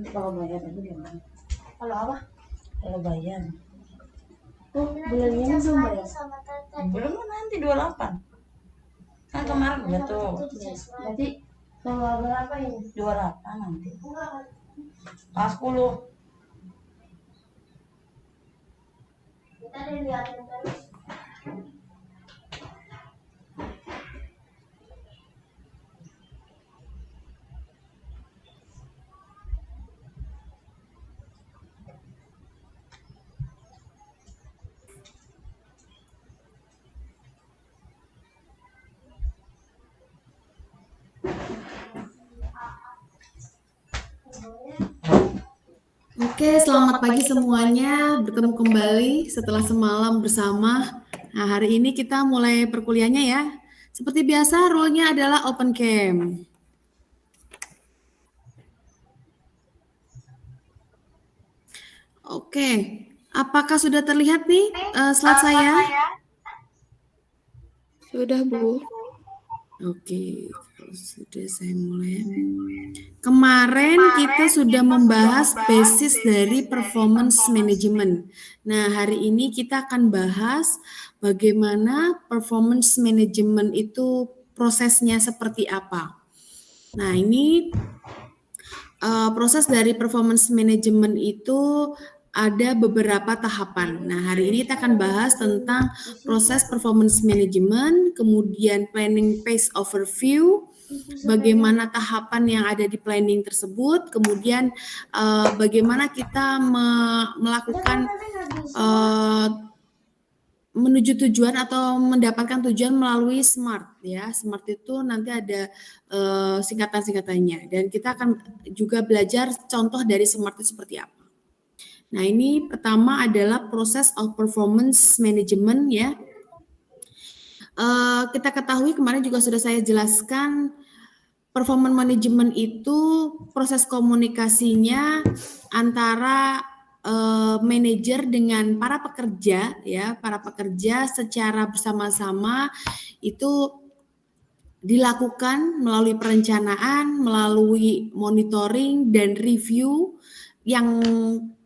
Kalau bayar aja gimana? Kalau apa? Kalau bayar. Bulan ini belum bayar. Belum, nanti 28. Kan kemarin udah tuh. Berarti tanggal berapa ini? 28 nanti. Pas 10. Kita dilihatin terus. Oke, selamat pagi semuanya. Bertemu kembali setelah semalam bersama. Nah, hari ini kita mulai perkuliahannya ya. Seperti biasa, role-nya adalah open cam. Oke, apakah sudah terlihat nih slide saya? Sudah, Bu. Oke, kalau sudah saya mulai. Kemarin kita sudah membahas basis dari performance management. Nah, hari ini kita akan bahas bagaimana performance management itu prosesnya seperti apa. Nah, ini proses dari performance management itu ada beberapa tahapan. Nah, hari ini kita akan bahas tentang proses performance management, kemudian planning phase overview, bagaimana tahapan yang ada di planning tersebut, kemudian bagaimana kita melakukan menuju tujuan atau mendapatkan tujuan melalui SMART ya. SMART itu nanti ada singkatan-singkatannya, dan kita akan juga belajar contoh dari SMART itu seperti apa. Nah, ini pertama adalah proses of performance management ya. Kita ketahui kemarin juga sudah saya jelaskan, performance management itu proses komunikasinya antara manajer dengan para pekerja ya, para pekerja secara bersama-sama itu dilakukan melalui perencanaan, melalui monitoring dan review yang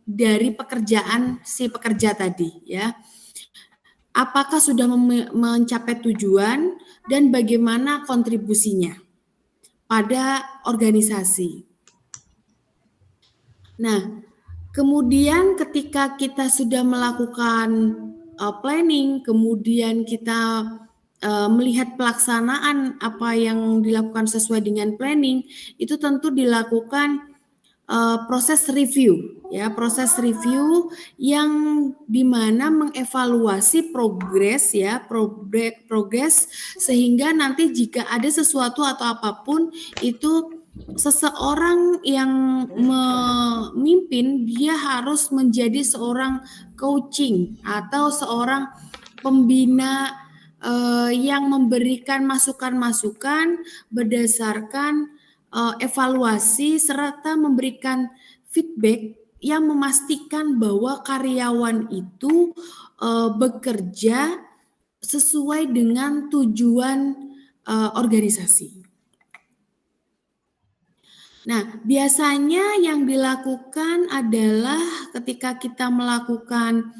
dari pekerjaan si pekerja tadi ya. Apakah sudah mencapai tujuan dan bagaimana kontribusinya pada organisasi. Nah, kemudian ketika kita sudah melakukan planning, kemudian kita melihat pelaksanaan apa yang dilakukan sesuai dengan planning, itu tentu dilakukan proses review ya, proses review yang dimana mengevaluasi progres ya, progres sehingga nanti jika ada sesuatu atau apapun itu seseorang yang memimpin dia harus menjadi seorang coaching atau seorang pembina yang memberikan masukan-masukan berdasarkan evaluasi serta memberikan feedback yang memastikan bahwa karyawan itu bekerja sesuai dengan tujuan organisasi. Nah, biasanya yang dilakukan adalah ketika kita melakukan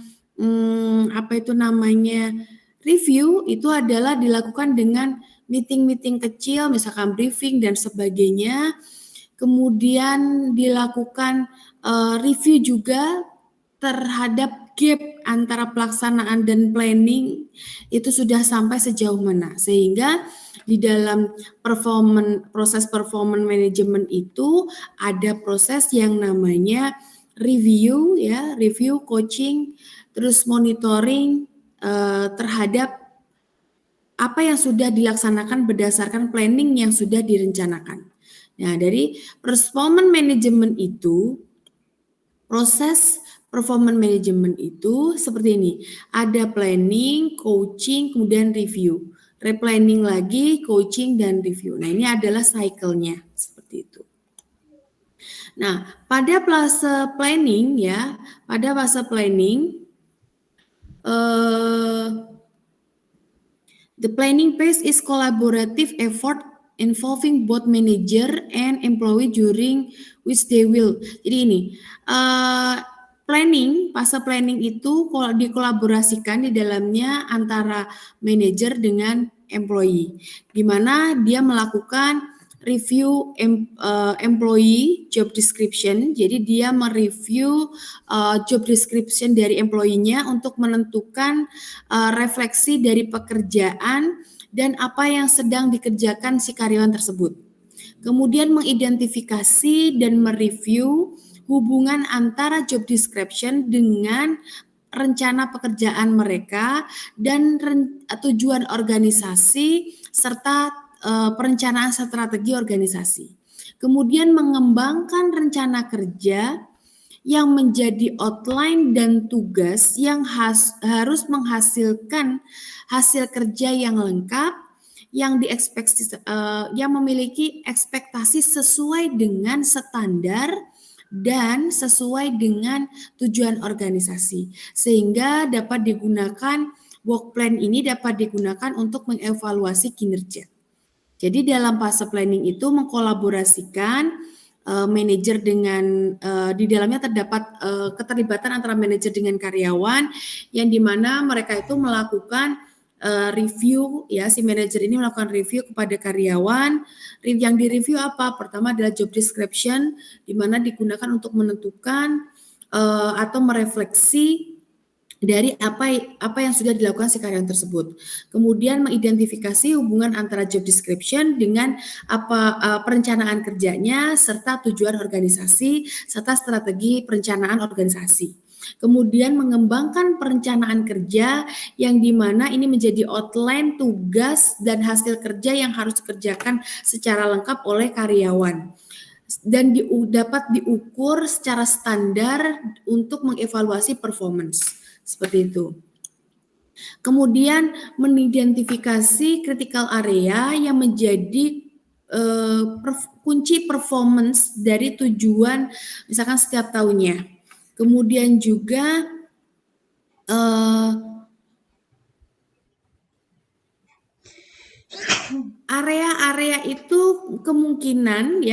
review, itu adalah dilakukan dengan meeting-meeting kecil, misalkan briefing dan sebagainya. Kemudian dilakukan review juga terhadap gap antara pelaksanaan dan planning itu sudah sampai sejauh mana, sehingga di dalam proses performance management itu ada proses yang namanya review ya, review, coaching, terus monitoring terhadap apa yang sudah dilaksanakan berdasarkan planning yang sudah direncanakan. Nah, dari performance management itu proses performance management itu seperti ini. Ada planning, coaching, kemudian review. Replanning lagi, coaching, dan review. Nah, ini adalah cycle-nya seperti itu. Nah, pada fase planning ya, pada fase planning, the planning phase is collaborative effort involving both manager and employee during which they will. Jadi ini, fase planning itu dikolaborasikan di dalamnya antara manajer dengan employee, di mana dia melakukan review employee job description. Jadi dia mereview job description dari employee-nya untuk menentukan refleksi dari pekerjaan dan apa yang sedang dikerjakan si karyawan tersebut. Kemudian mengidentifikasi dan mereview hubungan antara job description dengan rencana pekerjaan mereka dan tujuan organisasi serta perencanaan strategi organisasi. Kemudian mengembangkan rencana kerja yang menjadi outline dan tugas yang harus menghasilkan hasil kerja yang lengkap, yang yang memiliki ekspektasi sesuai dengan standar dan sesuai dengan tujuan organisasi, sehingga dapat digunakan work plan ini dapat digunakan untuk mengevaluasi kinerja. Jadi dalam fase planning itu mengkolaborasikan manajer dengan di dalamnya terdapat keterlibatan antara manajer dengan karyawan, yang dimana mereka itu melakukan review ya, si manajer ini melakukan review kepada karyawan. Yang direview apa? Pertama adalah job description, di mana digunakan untuk menentukan atau merefleksi dari apa yang sudah dilakukan si karyawan tersebut. Kemudian mengidentifikasi hubungan antara job description dengan perencanaan kerjanya serta tujuan organisasi serta strategi perencanaan organisasi. Kemudian mengembangkan perencanaan kerja yang dimana ini menjadi outline tugas dan hasil kerja yang harus dikerjakan secara lengkap oleh karyawan dan dapat diukur secara standar untuk mengevaluasi performance. Seperti itu. Kemudian mengidentifikasi critical area yang menjadi kunci performance dari tujuan misalkan setiap tahunnya. Kemudian juga area-area itu kemungkinan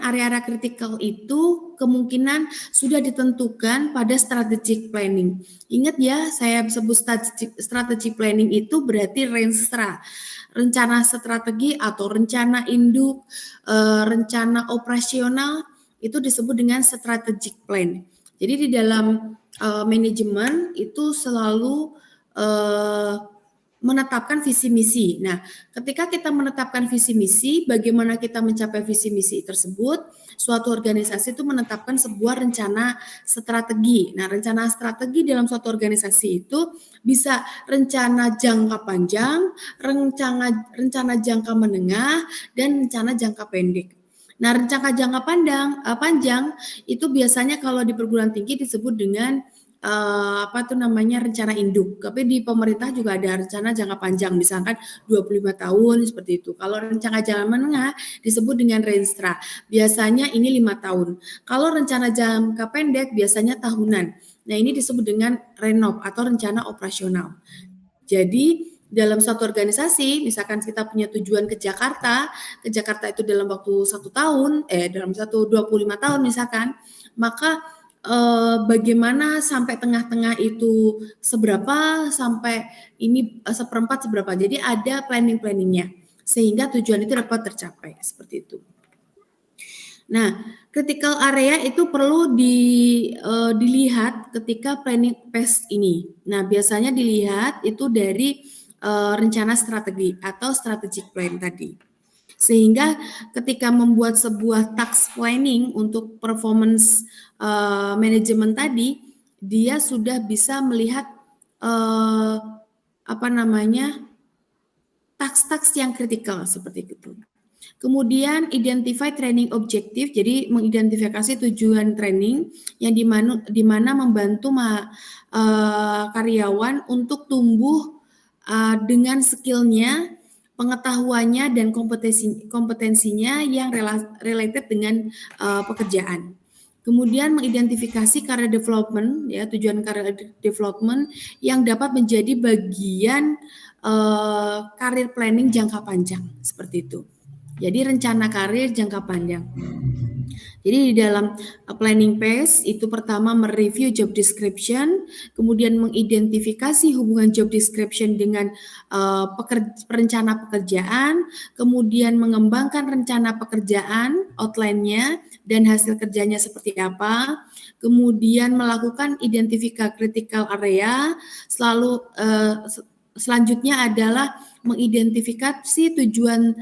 area-area kritikal itu kemungkinan sudah ditentukan pada strategic planning. Ingat ya, saya sebut strategic planning itu berarti RENSTRA, rencana strategi atau rencana induk, rencana operasional itu disebut dengan strategic plan. Jadi di dalam manajemen itu selalu menetapkan visi misi. Nah, ketika kita menetapkan visi misi, bagaimana kita mencapai visi misi tersebut? Suatu organisasi itu menetapkan sebuah rencana strategi. Nah, rencana strategi dalam suatu organisasi itu bisa rencana jangka panjang, rencana jangka menengah, dan rencana jangka pendek. Nah, rencana jangka panjang itu biasanya kalau di perguruan tinggi disebut dengan rencana induk. Tapi di pemerintah juga ada rencana jangka panjang, misalkan 25 tahun seperti itu. Kalau rencana jangka menengah disebut dengan RENSTRA. Biasanya ini 5 tahun. Kalau rencana jangka pendek biasanya tahunan. Nah, ini disebut dengan RENOP atau rencana operasional. Jadi dalam suatu organisasi, misalkan kita punya tujuan ke Jakarta itu dalam waktu 1 tahun, dalam 25 tahun misalkan, maka bagaimana sampai tengah-tengah itu seberapa, sampai ini seperempat seberapa. Jadi ada planning-planningnya sehingga tujuan itu dapat tercapai seperti itu. Nah, critical area itu perlu dilihat ketika planning phase ini. Nah, biasanya dilihat itu dari rencana strategi atau strategic plan tadi. Sehingga ketika membuat sebuah task planning untuk performance manajemen tadi, dia sudah bisa melihat task-task yang kritikal seperti itu. Kemudian identify training objective, jadi mengidentifikasi tujuan training yang di mana membantu karyawan untuk tumbuh dengan skillnya, pengetahuannya dan kompetensinya yang related dengan pekerjaan. Kemudian mengidentifikasi career development, ya tujuan career development yang dapat menjadi bagian career planning jangka panjang seperti itu. Jadi rencana karir jangka panjang. Jadi di dalam planning phase itu pertama mereview job description, kemudian mengidentifikasi hubungan job description dengan rencana pekerjaan, kemudian mengembangkan rencana pekerjaan, outline-nya dan hasil kerjanya seperti apa, kemudian melakukan identifikasi critical area, selanjutnya adalah mengidentifikasi tujuan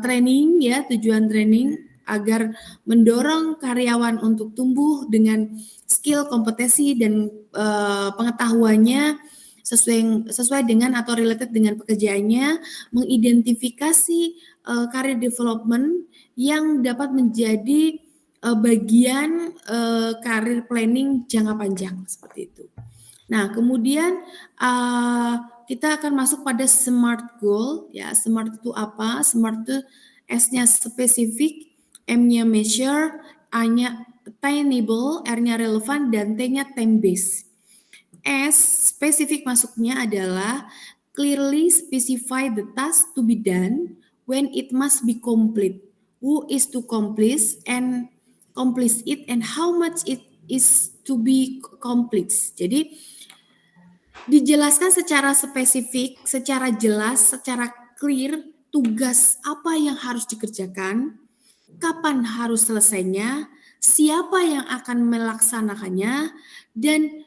training, ya tujuan training agar mendorong karyawan untuk tumbuh dengan skill, kompetensi dan pengetahuannya sesuai dengan atau related dengan pekerjaannya, mengidentifikasi career development yang dapat menjadi bagian career planning jangka panjang seperti itu. Nah, kemudian kita akan masuk pada SMART goal. Ya, SMART itu apa? SMART itu S-nya spesifik, M-nya measure, A-nya attainable, R-nya relevan, dan T-nya time based. S, spesifik masuknya adalah clearly specify the task to be done when it must be complete. Who is to accomplish it and how much it is to be accomplished. Jadi dijelaskan secara spesifik, secara jelas, secara clear tugas apa yang harus dikerjakan, kapan harus selesainya, siapa yang akan melaksanakannya, dan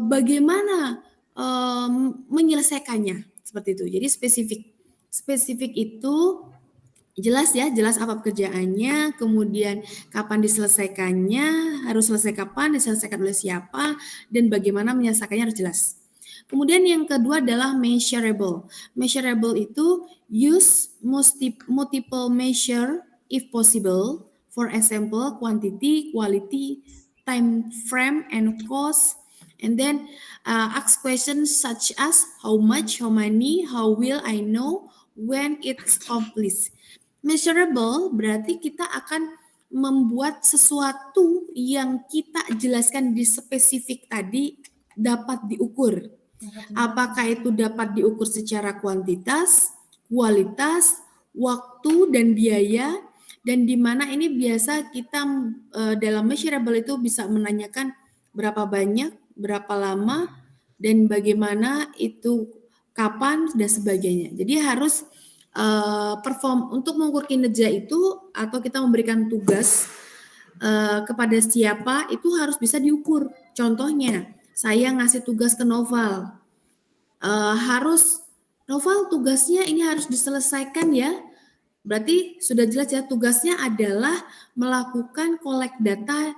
bagaimana menyelesaikannya seperti itu. Jadi spesifik itu jelas ya, jelas apa pekerjaannya, kemudian kapan diselesaikannya, harus selesai kapan, diselesaikan oleh siapa, dan bagaimana menyelesaikannya harus jelas. Kemudian yang kedua adalah measurable. Measurable itu use multiple measure if possible. For example, quantity, quality, time frame, and cost. And then ask questions such as how much, how many, how will I know when it's accomplished. Measurable berarti kita akan membuat sesuatu yang kita jelaskan di spesifik tadi dapat diukur. Apakah itu dapat diukur secara kuantitas, kualitas, waktu, dan biaya, dan di mana ini biasa kita dalam measurable itu bisa menanyakan berapa banyak, berapa lama, dan bagaimana itu, kapan, dan sebagainya. Jadi harus perform untuk mengukur kinerja itu atau kita memberikan tugas kepada siapa itu harus bisa diukur. Contohnya, saya ngasih tugas ke Noval, Noval tugasnya ini harus diselesaikan ya. Berarti sudah jelas ya, tugasnya adalah melakukan collect data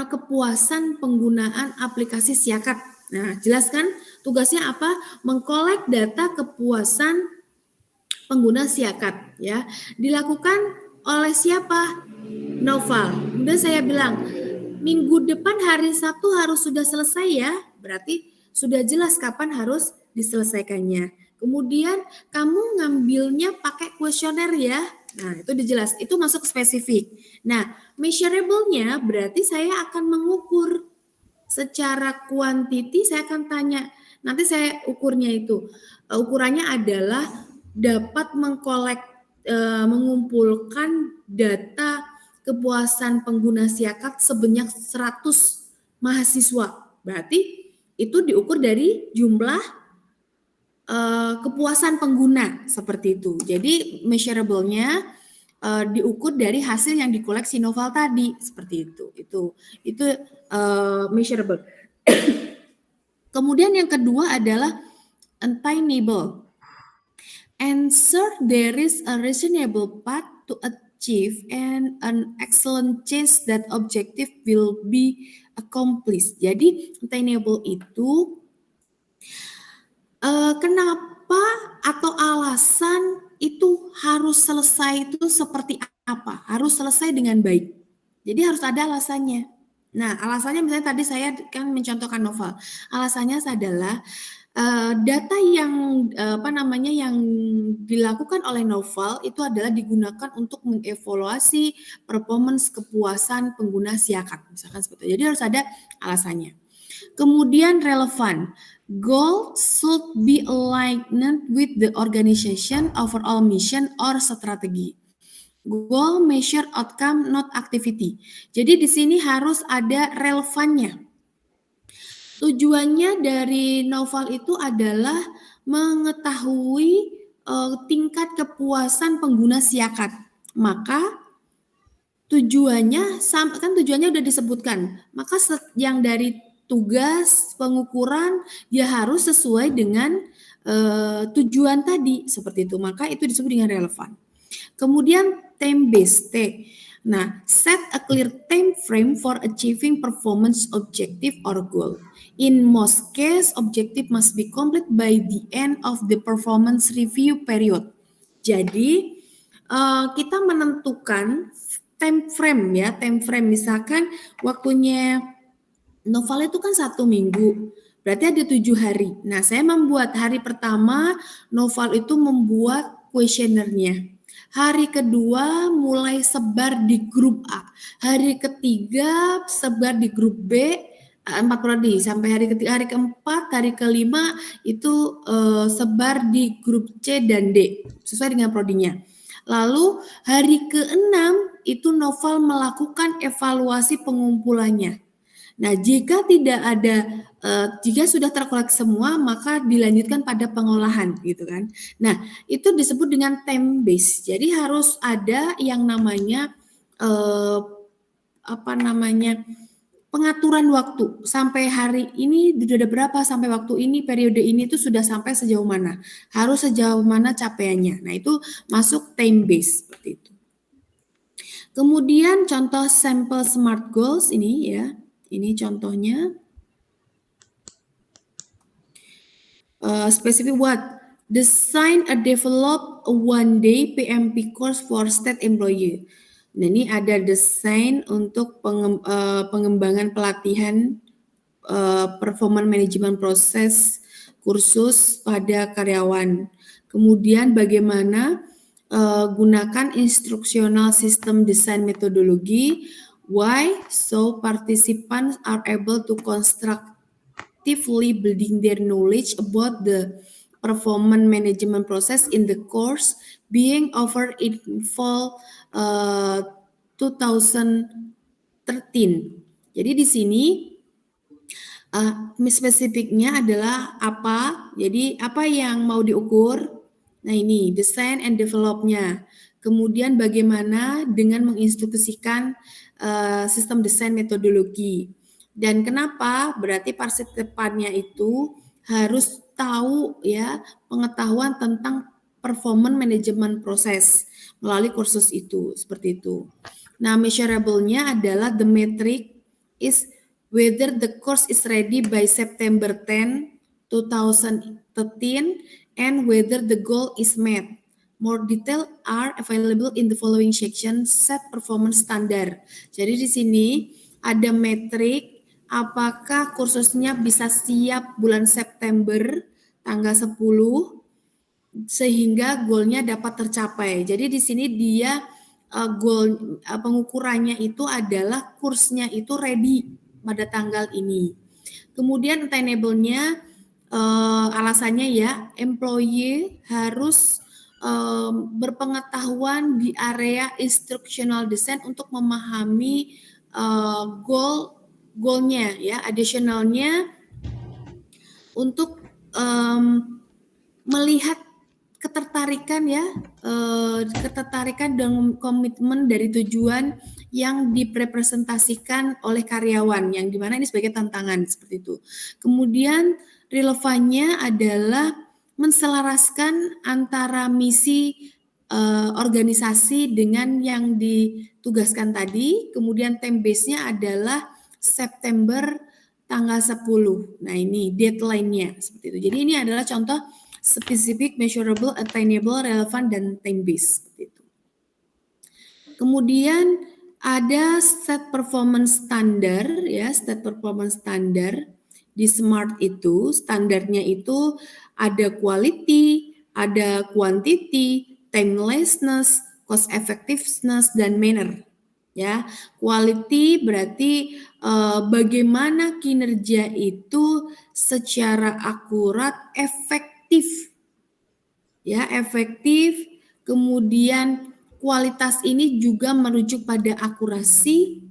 kepuasan penggunaan aplikasi Siakat. Nah, jelas kan tugasnya apa? Mengkolek data kepuasan pengguna Siakat ya. Dilakukan oleh siapa? Noval. Kemudian saya bilang, minggu depan hari Sabtu harus sudah selesai ya. Berarti sudah jelas kapan harus diselesaikannya. Kemudian kamu ngambilnya pakai kuesioner ya. Nah, itu dijelas. Itu masuk spesifik. Nah, measurable-nya berarti saya akan mengukur secara kuantiti. Saya akan tanya. Nanti saya ukurnya itu. Ukurannya adalah dapat mengumpulkan data kepuasan pengguna Siakat sebanyak 100 mahasiswa. Berarti itu diukur dari jumlah kepuasan pengguna seperti itu. Jadi measurable-nya diukur dari hasil yang dikoleksi Noval tadi seperti itu. Itu measurable. Kemudian yang kedua adalah attainable. Answer there is a reasonable path to achieve and an excellent chance that objective will be accomplished. Jadi attainable itu kenapa atau alasan itu harus selesai itu seperti apa? Harus selesai dengan baik. Jadi harus ada alasannya. Nah, alasannya misalnya tadi saya kan mencontohkan novel. Alasannya adalah data yang yang dilakukan oleh novel itu adalah digunakan untuk mengevaluasi performance kepuasan pengguna Siakat, misalkan seperti itu. Jadi harus ada alasannya. Kemudian relevan. Goal should be aligned with the organization overall mission or strategy. Goal measure outcome not activity. Jadi di sini harus ada relevannya. Tujuannya dari novel itu adalah mengetahui tingkat kepuasan pengguna Siakat. Maka tujuannya kan tujuannya udah disebutkan. Maka yang dari tugas pengukuran dia harus sesuai dengan tujuan tadi seperti itu. Maka itu disebut dengan relevan. Kemudian time based T. Nah, set a clear time frame for achieving performance objective or goal. In most cases, objective must be complete by the end of the performance review period. Jadi, kita menentukan time frame ya, time frame misalkan waktunya novel itu kan 1 minggu, berarti ada 7 hari. Nah, saya membuat hari pertama novel itu membuat kuesionernya. Hari kedua mulai sebar di grup A. Hari ketiga sebar di grup B, 4 prodi. Sampai hari ketiga, hari keempat, hari kelima itu sebar di grup C dan D. Sesuai dengan prodinya. Lalu hari ke-6 itu novel melakukan evaluasi pengumpulannya. Nah, jika tidak ada, jika sudah terkolek semua, maka dilanjutkan pada pengolahan, gitu kan. Nah, itu disebut dengan time base. Jadi harus ada yang namanya, pengaturan waktu. Sampai hari ini sudah ada berapa, sampai waktu ini, periode ini itu sudah sampai sejauh mana. Harus sejauh mana capaiannya. Nah, itu masuk time base, seperti itu. Kemudian contoh sampel SMART goals ini ya. Ini contohnya. Specific what? Design and develop a one-day PMP course for state employee. Nah, ini ada desain untuk pengembangan pelatihan performance management proses kursus pada karyawan. Kemudian bagaimana gunakan instructional system design methodology. Why? So participants are able to constructively building their knowledge about the performance management process in the course being offered in fall 2013. Jadi di sini spesifiknya adalah apa? Jadi apa yang mau diukur? Nah, ini design and develop-nya. Kemudian bagaimana dengan menginstruksikan sistem desain metodologi. Dan kenapa? Berarti partisipannya itu harus tahu ya pengetahuan tentang performance management proses melalui kursus itu, seperti itu. Nah, measurable-nya adalah the metric is whether the course is ready by September 10, 2013 and whether the goal is met. More detail are available in the following section, set performance standard. Jadi di sini ada metrik apakah kursusnya bisa siap bulan September tanggal 10 sehingga goalnya dapat tercapai. Jadi di sini dia goal pengukurannya itu adalah kursnya itu ready pada tanggal ini. Kemudian attainable-nya alasannya ya, employee harus berpengetahuan di area instructional design untuk memahami goalnya ya, additionalnya untuk melihat ketertarikan ya, ketertarikan dan komitmen dari tujuan yang direpresentasikan oleh karyawan, yang dimana ini sebagai tantangan seperti itu. Kemudian relevannya adalah menselaraskan antara misi organisasi dengan yang ditugaskan tadi. Kemudian time base-nya adalah September tanggal 10. Nah, ini deadline-nya seperti itu. Jadi ini adalah contoh specific, measurable, attainable, relevant, dan time-based. Kemudian ada set performance standar, ya, set performance standar di SMART itu. Standarnya itu ada quality, ada quantity, timelessness, cost effectiveness, dan manner. Ya, quality berarti bagaimana kinerja itu secara akurat, efektif, ya, efektif. Kemudian kualitas ini juga merujuk pada akurasi,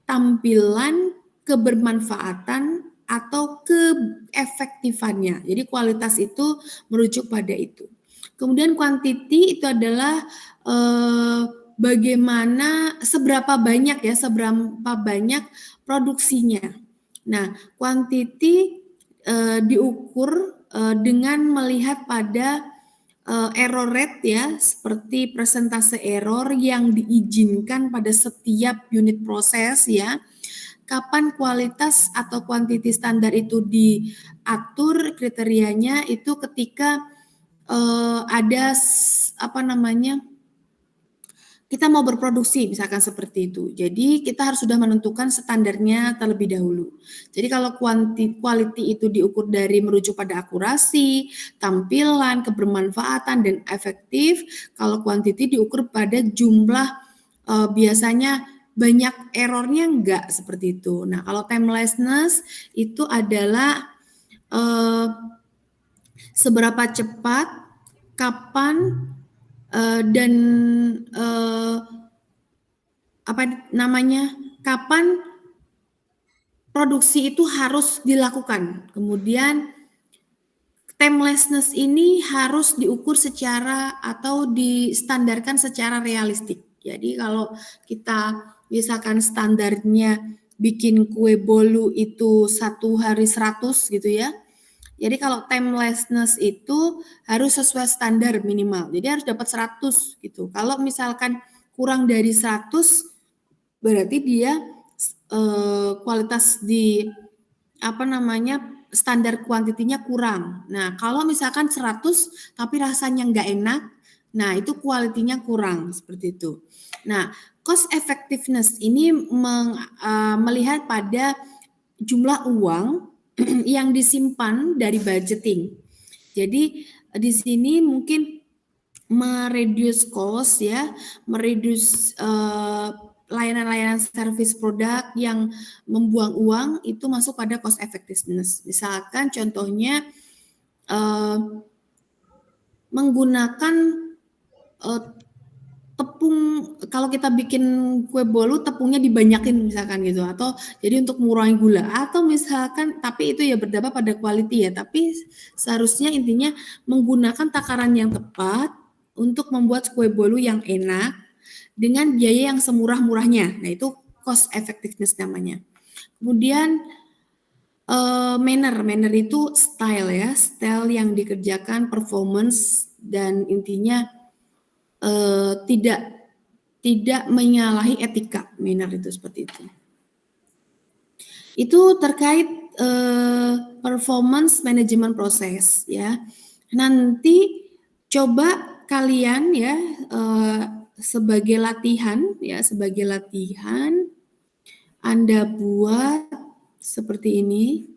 tampilan, kebermanfaatan, atau keefektifannya. Jadi kualitas itu merujuk pada itu. Kemudian quantity itu adalah bagaimana, seberapa banyak produksinya. Nah, quantity diukur dengan melihat pada error rate, ya, seperti persentase error yang diizinkan pada setiap unit proses, ya. Kapan kualitas atau quantity standar itu diatur kriterianya itu ketika ada kita mau berproduksi, misalkan seperti itu. Jadi kita harus sudah menentukan standarnya terlebih dahulu. Jadi kalau quality itu diukur dari merujuk pada akurasi, tampilan, kebermanfaatan, dan efektif. Kalau quantity diukur pada jumlah, biasanya banyak errornya enggak, seperti itu. Nah, kalau timelessness itu adalah seberapa cepat, kapan, dan kapan produksi itu harus dilakukan. Kemudian timelessness ini harus diukur secara atau distandarkan secara realistik. Jadi kalau kita misalkan standarnya bikin kue bolu itu 1 hari 100 gitu, ya. Jadi kalau timelessness itu harus sesuai standar minimal. Jadi harus dapat 100 gitu. Kalau misalkan kurang dari 100 berarti dia kualitas di standar kuantitinya kurang. Nah, kalau misalkan 100 tapi rasanya nggak enak, nah itu kualitinya kurang, seperti itu. Nah, cost effectiveness ini melihat pada jumlah uang yang disimpan dari budgeting. Jadi di sini mungkin mereduce cost, ya, mereduce layanan-layanan service produk yang membuang uang itu masuk pada cost effectiveness. Misalkan contohnya menggunakan tepung, kalau kita bikin kue bolu tepungnya dibanyakin misalkan gitu, atau jadi untuk mengurangi gula, atau misalkan, tapi itu ya berdampak pada quality, ya, tapi seharusnya intinya menggunakan takaran yang tepat untuk membuat kue bolu yang enak dengan biaya yang semurah-murahnya. Nah, itu cost effectiveness namanya. Kemudian manner itu style, ya, style yang dikerjakan, performance, dan intinya tidak menyalahi etika. Manner itu seperti itu. Itu terkait performance management proses, ya. Nanti coba kalian, ya, sebagai latihan Anda buat seperti ini.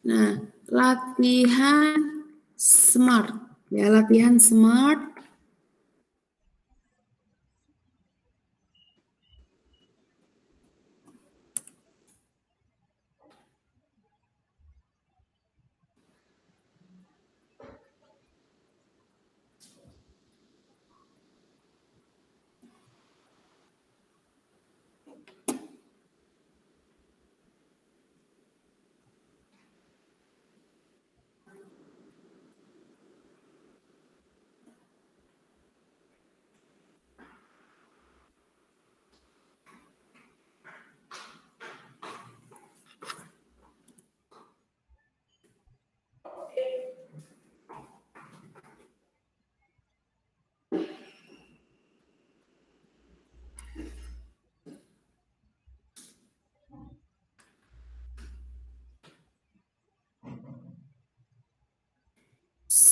Nah, latihan SMART, ya, latihan SMART.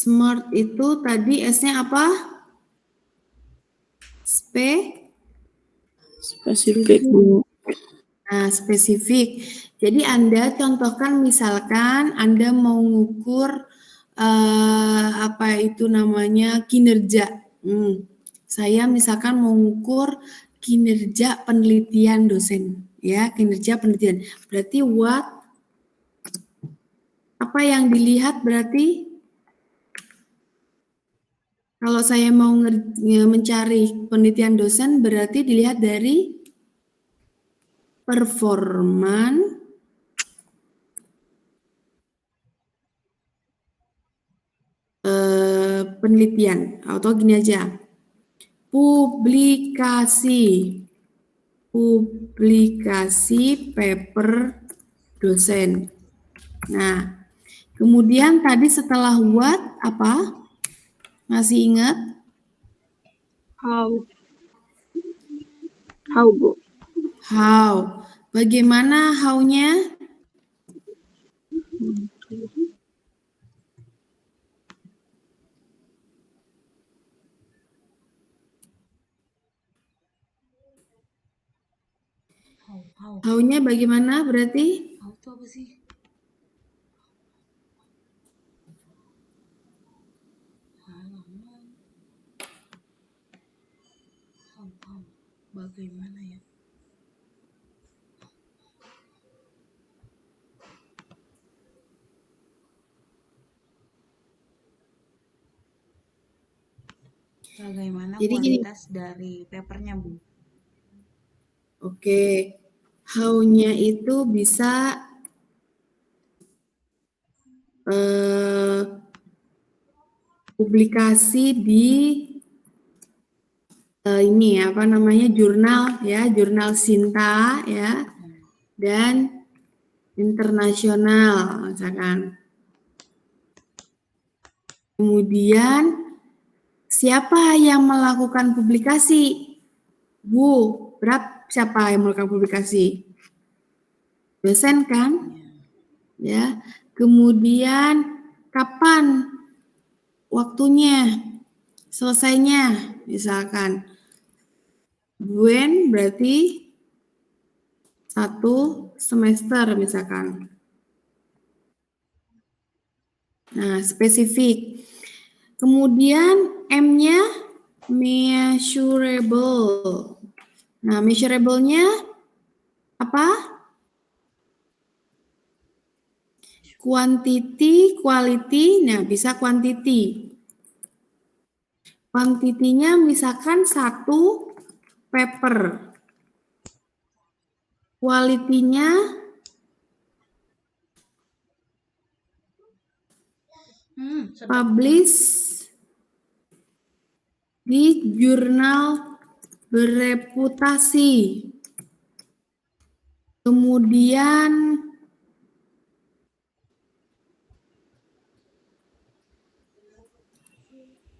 Smart itu tadi S-nya apa? Spesifik, Bu. Nah, spesifik. Jadi Anda contohkan misalkan Anda mau ngukur apa itu namanya kinerja. Saya misalkan mau ngukur kinerja penelitian dosen, ya, kinerja penelitian. Berarti what? Apa yang dilihat berarti? Kalau saya mau mencari penelitian dosen berarti dilihat dari performan penelitian, atau gini aja, publikasi paper dosen. Nah, kemudian tadi setelah what apa? Masih ingat? How, Bu? How. Bagaimana how-nya? How-nya bagaimana berarti? How itu apa sih? How. Bagaimana ya? Bagaimana Jadi kualitas dari papernya, Bu? Oke, how-nya itu bisa publikasi di ini apa namanya jurnal ya, jurnal Sinta ya, dan internasional misalkan. Kemudian siapa yang melakukan publikasi? Bu, siapa yang melakukan publikasi? Dosen kan? Ya. Kemudian kapan waktunya? Selesainya misalkan. When berarti 1 semester misalkan. Nah, spesifik. Kemudian M-nya measurable. Nah, measurable-nya apa? Quantity, quality. Nah, bisa quantity. Quantity-nya misalkan 1 paper. Quality-nya publish di jurnal bereputasi. Kemudian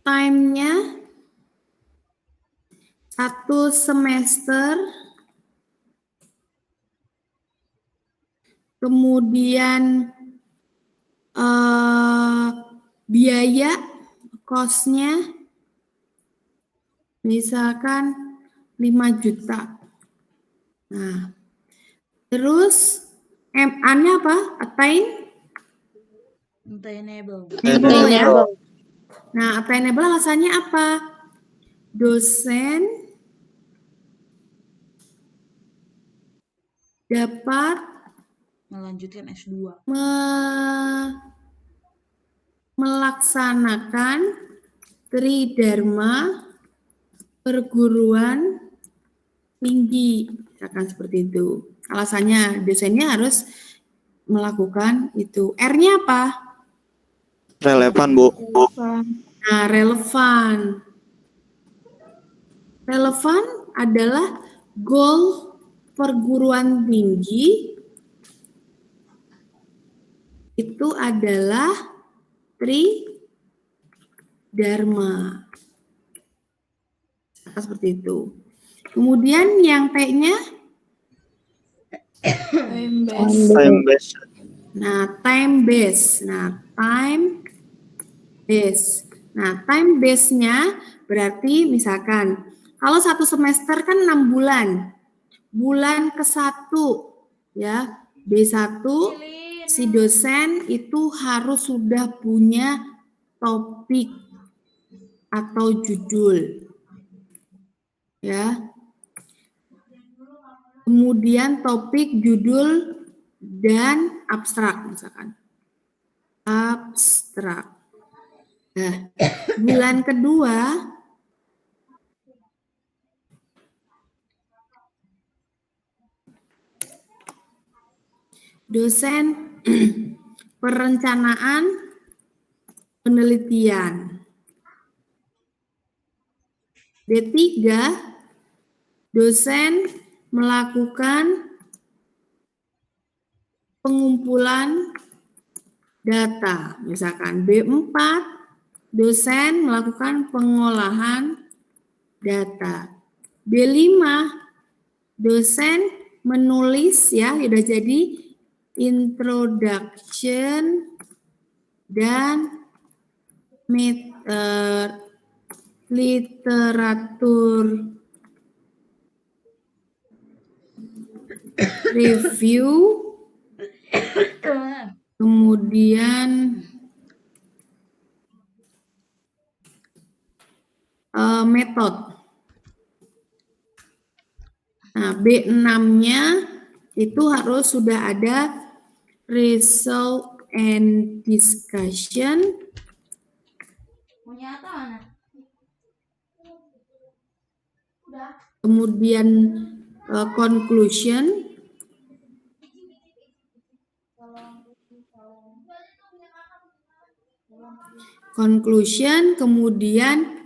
time-nya 1 semester. Kemudian biaya cost-nya misalkan 5 juta. Nah, terus A-nya apa? Attainable. Ya. Nah, attainable alasannya apa? Dosen dapat Melanjutkan S2. Melaksanakan tridharma perguruan tinggi, akan seperti itu. Alasannya dosennya harus melakukan itu. R-nya apa? Relevan, Bu. Nah, relevan. Relevan adalah goal perguruan tinggi itu adalah tridharma. Seperti itu. Kemudian yang T-nya Time based. Nah, time base. Nah, time base. Nah, time base-nya berarti misalkan kalau satu semester kan 6 bulan. Bulan ke-1 ya, B1 si dosen itu harus sudah punya topik atau judul. Ya. Kemudian topik, judul dan abstrak misalkan. Abstrak. Nah, bulan kedua dosen perencanaan penelitian. D3 dosen melakukan pengumpulan data. Misalkan B4 dosen melakukan pengolahan data. B5 dosen menulis ya, sudah jadi introduction dan literatur review, kemudian metode. Nah, B6-nya itu harus sudah ada result and discussion. Kemudian conclusion. Conclusion, kemudian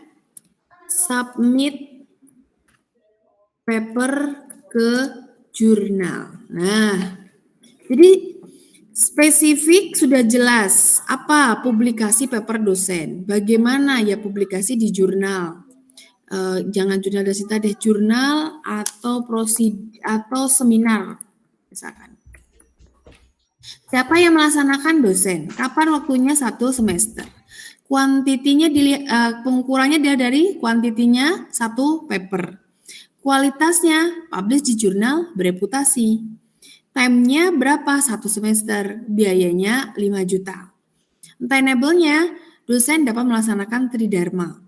submit paper ke jurnal. Nah, jadi spesifik sudah jelas apa publikasi paper dosen. Bagaimana ya publikasi di jurnal. Jangan jurnal dasita deh, jurnal atau atau seminar misalkan. Siapa yang melaksanakan dosen? Kapan waktunya? 1 semester. Kuantitinya pengukurannya dia dari kuantitinya 1 paper. Kualitasnya publish di jurnal bereputasi. Time-nya berapa? 1 semester. Biayanya 5 juta. Attainable-nya dosen dapat melaksanakan tridharma.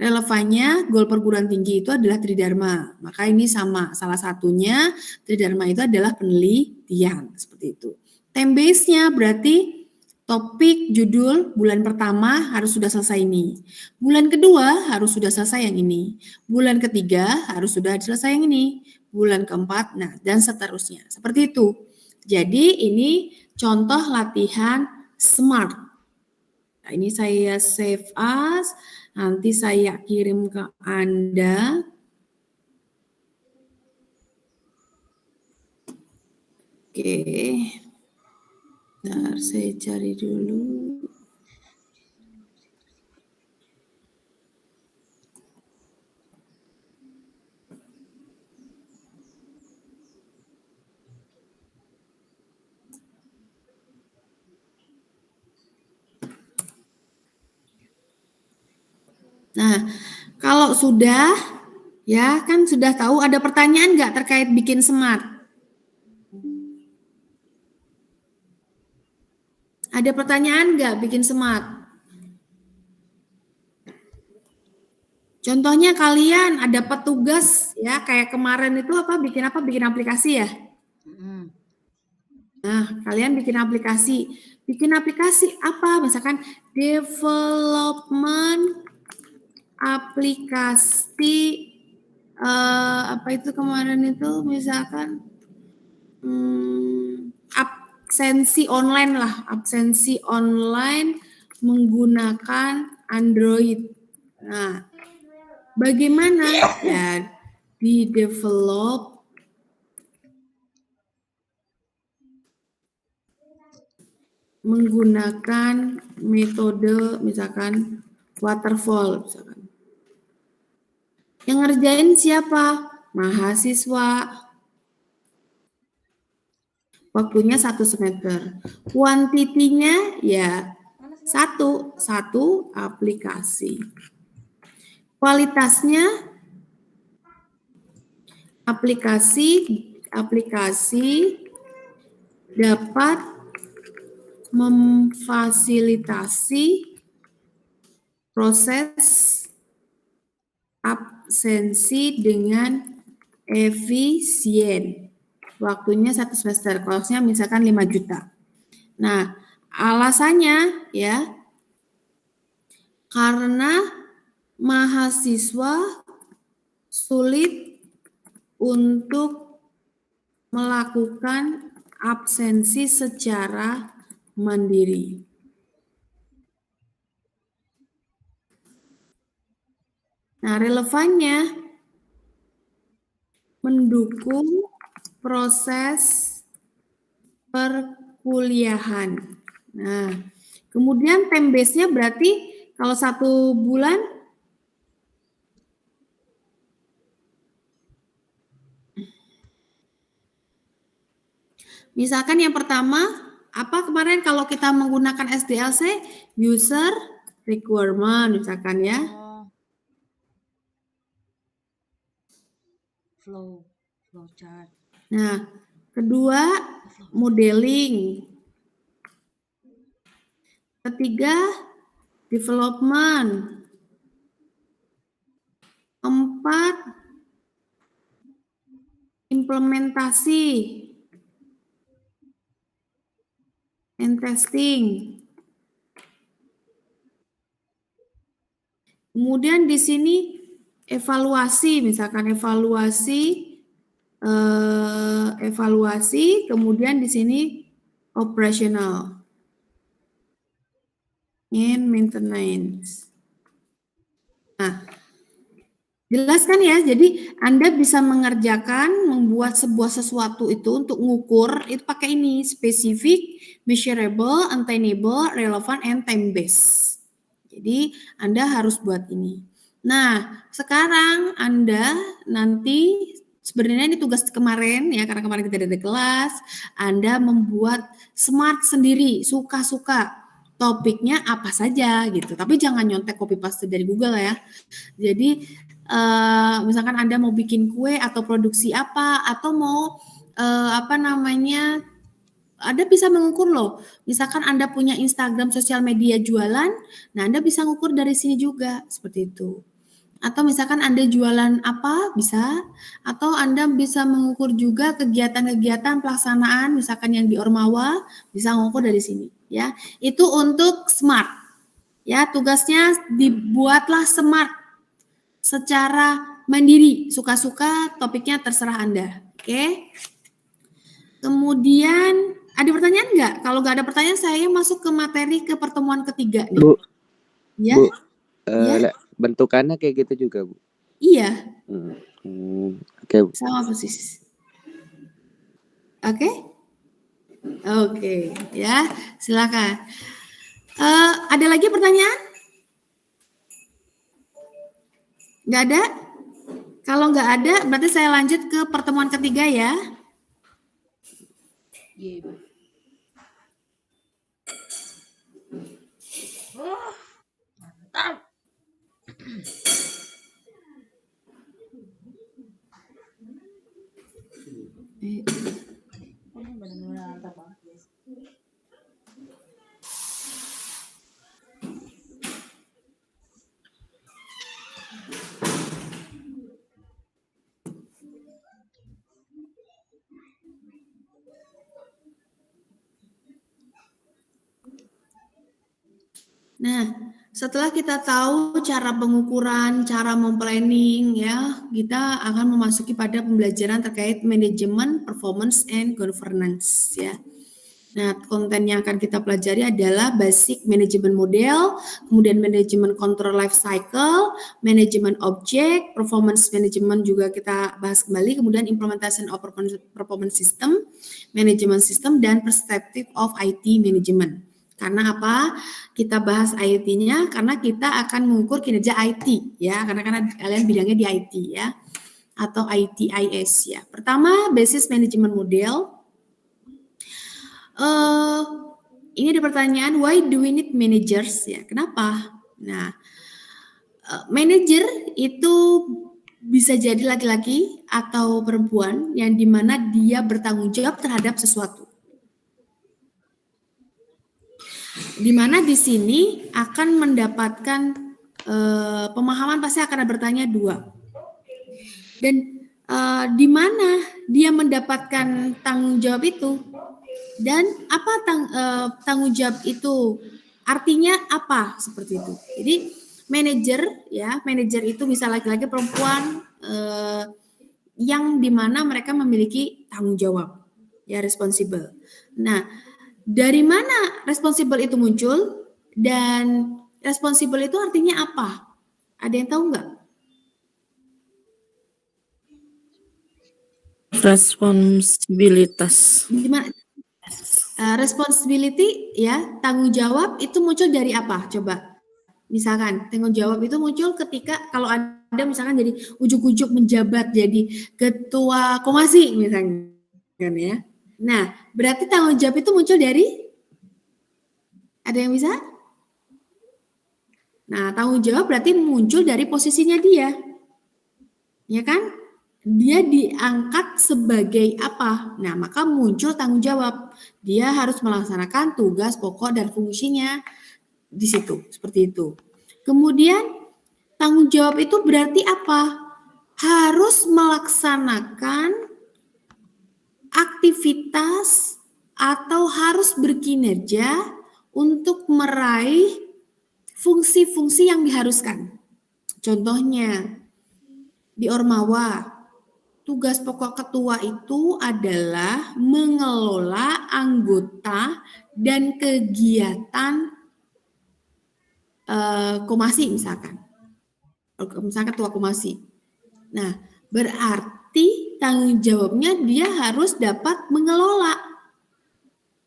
Relevannya goal perguruan tinggi itu adalah tridharma. Maka ini sama. Salah satunya tridharma itu adalah penelitian. Seperti itu. Time base-nya berarti topik, judul, bulan pertama harus sudah selesai ini. Bulan kedua harus sudah selesai yang ini. Bulan ketiga harus sudah selesai yang ini. Bulan keempat, nah dan seterusnya. Seperti itu. Jadi ini contoh latihan SMART. Nah, ini saya save as, nanti saya kirim ke Anda. Oke. Bentar, saya cari dulu. Nah, kalau sudah, ya kan sudah tahu, ada pertanyaan nggak terkait bikin SMART? Ada pertanyaan nggak bikin SMART? Contohnya kalian ada petugas ya, kayak kemarin itu apa? Bikin aplikasi ya? Nah, kalian bikin aplikasi. Bikin aplikasi apa? Misalkan development aplikasi apa itu kemarin itu misalkan absensi online lah, absensi online menggunakan Android. Nah, bagaimana ya di develop menggunakan metode misalkan waterfall misalkan. Yang ngerjain siapa? Mahasiswa. Waktunya 1 semester. Kuantitinya ya satu aplikasi. Kualitasnya aplikasi dapat memfasilitasi proses absensi dengan efisien. Waktunya 1 semester, cost-nya misalkan 5 juta. Nah, alasannya ya, karena mahasiswa sulit untuk melakukan absensi secara mandiri. Nah, relevannya mendukung proses perkuliahan. Nah, kemudian time base-nya berarti kalau 1 bulan misalkan yang pertama, apa kemarin kalau kita menggunakan SDLC, user requirement misalkan ya. Flow chart. Nah, kedua modeling. Ketiga development. 4 implementasi and testing. Kemudian di sini evaluasi, misalkan evaluasi, kemudian di sini operational and maintenance. Nah, jelas kan ya, jadi Anda bisa mengerjakan, membuat sesuatu itu untuk ngukur, itu pakai ini, specific, measurable, attainable, relevant, and time-based. Jadi Anda harus buat ini. Nah, sekarang Anda nanti, sebenarnya ini tugas kemarin ya, karena kemarin kita ada kelas, Anda membuat smart sendiri, suka-suka. Topiknya apa saja gitu, tapi jangan nyontek copy paste dari Google ya. Jadi misalkan Anda mau bikin kue atau produksi apa, atau mau Anda bisa mengukur loh. Misalkan Anda punya Instagram sosial media jualan, nah Anda bisa mengukur dari sini juga seperti itu. Atau misalkan Anda jualan apa, bisa. Atau Anda bisa mengukur juga kegiatan-kegiatan pelaksanaan, misalkan yang di Ormawa, bisa mengukur dari sini. Ya, itu untuk smart. Ya, tugasnya dibuatlah smart secara mandiri, suka-suka, topiknya terserah Anda. Oke. Kemudian ada pertanyaan nggak? Kalau nggak ada pertanyaan, saya masuk ke materi ke pertemuan ketiga nih. Bu. Ya. Bu. Ya. Bentukannya kayak gitu juga, Bu. Iya. Oke, Bu. Sama persis. Oke. Oke, ya, silakan. Ada lagi pertanyaan? Nggak ada? Kalau nggak ada, berarti saya lanjut ke pertemuan ketiga ya. Iya, Ibu. Mantap. Benar-benar mantap banget, guys. Nah, setelah kita tahu cara pengukuran, cara memplanning ya, kita akan memasuki pada pembelajaran terkait manajemen, performance, and governance ya. Nah, konten yang akan kita pelajari adalah basic management model, kemudian manajemen control life cycle, manajemen objek, performance management juga kita bahas kembali, kemudian implementation of performance system, management system, dan perspective of IT management. Karena apa? Kita bahas IT-nya karena kita akan mengukur kinerja IT ya, karena kalian bidangnya di IT ya, atau ITIS ya. Pertama, basis management model. ini ada pertanyaan, why do we need managers? Ya, kenapa? Nah, manager itu bisa jadi laki-laki atau perempuan yang dimana dia bertanggung jawab terhadap sesuatu. Dimana di sini akan mendapatkan pemahaman pasti akan bertanya dua. Dan di mana dia mendapatkan tanggung jawab itu? Dan apa tanggung jawab itu? Artinya apa? Seperti itu. Jadi manajer itu bisa laki-laki perempuan yang dimana mereka memiliki tanggung jawab, ya responsible. Nah, dari mana responsible itu muncul dan responsible itu artinya apa? Ada yang tahu nggak? Responsibilitas. Gimana? Responsibility ya, tanggung jawab itu muncul dari apa? Coba. Misalkan tanggung jawab itu muncul ketika kalau ada misalkan jadi ujuk-ujuk menjabat jadi ketua komasi misalnya kan ya. Nah, berarti tanggung jawab itu muncul dari ada yang bisa? Nah, tanggung jawab berarti muncul dari posisinya dia. Ya kan? Dia diangkat sebagai apa? Nah, maka muncul tanggung jawab. Dia harus melaksanakan tugas pokok dan fungsinya di situ, seperti itu. Kemudian tanggung jawab itu berarti apa? Harus melaksanakan aktivitas atau harus berkinerja untuk meraih fungsi-fungsi yang diharuskan. Contohnya di Ormawa, tugas pokok ketua itu adalah mengelola anggota dan kegiatan komasi misalkan ketua komasi. Nah, berarti tanggung jawabnya dia harus dapat mengelola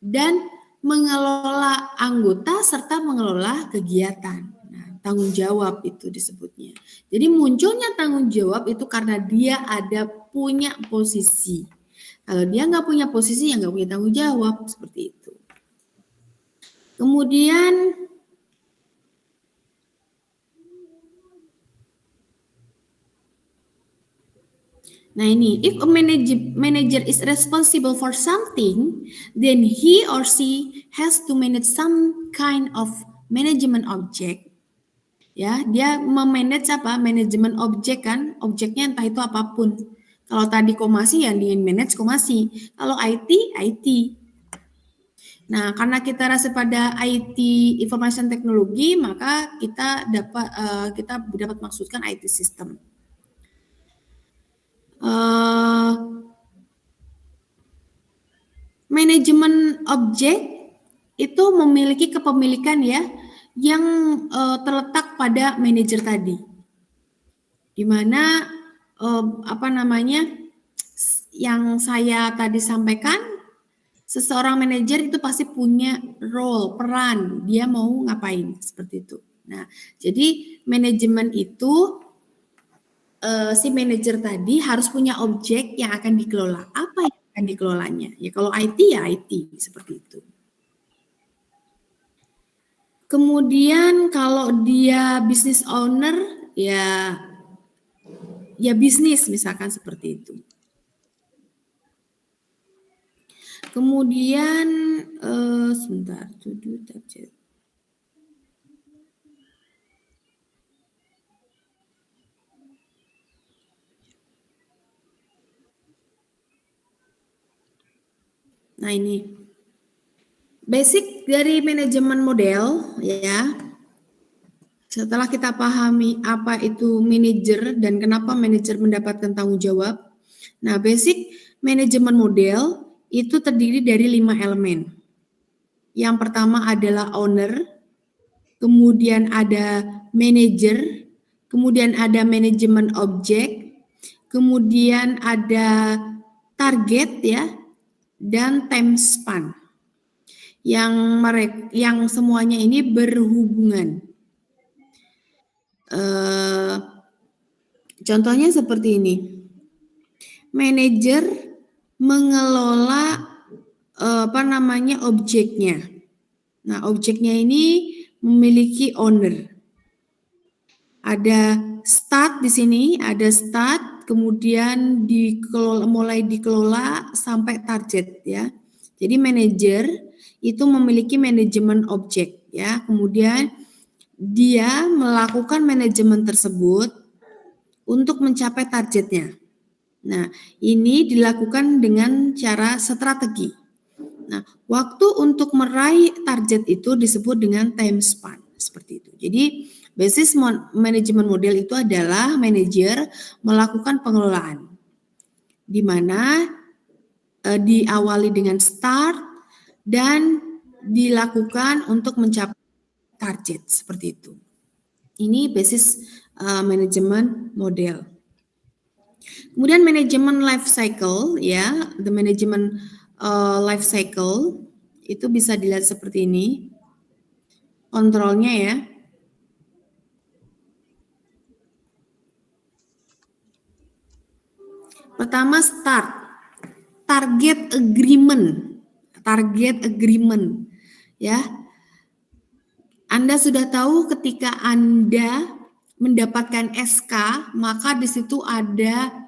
dan mengelola anggota serta mengelola kegiatan. Nah, tanggung jawab itu disebutnya. Jadi munculnya tanggung jawab itu karena dia ada punya posisi. Kalau dia nggak punya posisi, ya nggak punya tanggung jawab seperti itu. Kemudian nah ini, if a manager is responsible for something, then he or she has to manage some kind of management object. Ya, dia memanage apa? Manajemen objek kan? Objeknya entah itu apapun. Kalau tadi komasi yang di manage komasi. Kalau IT, IT. Nah, karena kita rasa pada IT information technology, maka kita dapat maksudkan IT system. Manajemen objek itu memiliki kepemilikan ya yang terletak pada manajer tadi, di mana yang saya tadi sampaikan, seseorang manajer itu pasti punya role, peran, dia mau ngapain seperti itu. Nah, jadi manajemen itu si manajer tadi harus punya objek yang akan dikelola. Apa yang akan dikelolanya? Ya kalau IT ya IT seperti itu. Kemudian kalau dia business owner ya bisnis misalkan seperti itu. Kemudian sebentar, nah ini basic dari manajemen model ya. Setelah kita pahami apa itu manajer dan kenapa manajer mendapatkan tanggung jawab. Nah, basic manajemen model itu terdiri dari 5 elemen. Yang pertama adalah owner, kemudian ada manager, kemudian ada manajemen objek, kemudian ada target ya, dan time span. Yang semuanya ini berhubungan. Contohnya seperti ini. Manajer mengelola objeknya. Nah, objeknya ini memiliki owner. Ada start di sini, ada start, kemudian mulai dikelola sampai target ya. Jadi manajer itu memiliki manajemen objek ya. Kemudian dia melakukan manajemen tersebut untuk mencapai targetnya. Nah, ini dilakukan dengan cara strategi. Nah, waktu untuk meraih target itu disebut dengan time span, seperti itu. Jadi, basis manajemen model itu adalah manajer melakukan pengelolaan, di mana diawali dengan start dan dilakukan untuk mencapai target, seperti itu. Ini basis manajemen model. Kemudian manajemen life cycle, ya, the management life cycle itu bisa dilihat seperti ini. Kontrolnya ya. Pertama start, target agreement ya. Anda sudah tahu ketika Anda mendapatkan SK, maka di situ ada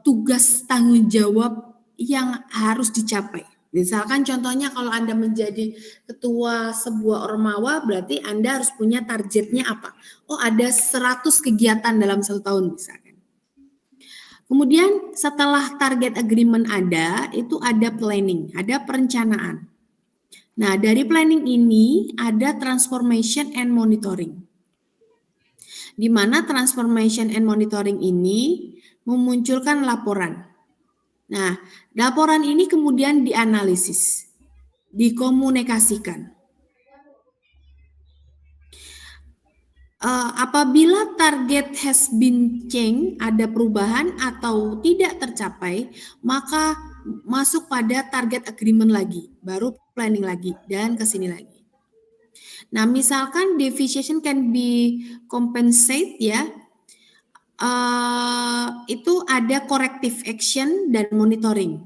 tugas tanggung jawab yang harus dicapai. Misalkan contohnya kalau Anda menjadi ketua sebuah ormawa, berarti Anda harus punya targetnya apa? Oh, ada 100 kegiatan dalam 1 tahun misalkan. Kemudian setelah target agreement ada, itu ada planning, ada perencanaan. Nah, dari planning ini ada transformation and monitoring. Di mana transformation and monitoring ini memunculkan laporan. Nah, laporan ini kemudian dianalisis, dikomunikasikan. Apabila target has been changed, ada perubahan atau tidak tercapai, maka masuk pada target agreement lagi, baru planning lagi, dan ke sini lagi. Nah, misalkan deviation can be compensate ya, itu ada corrective action dan monitoring.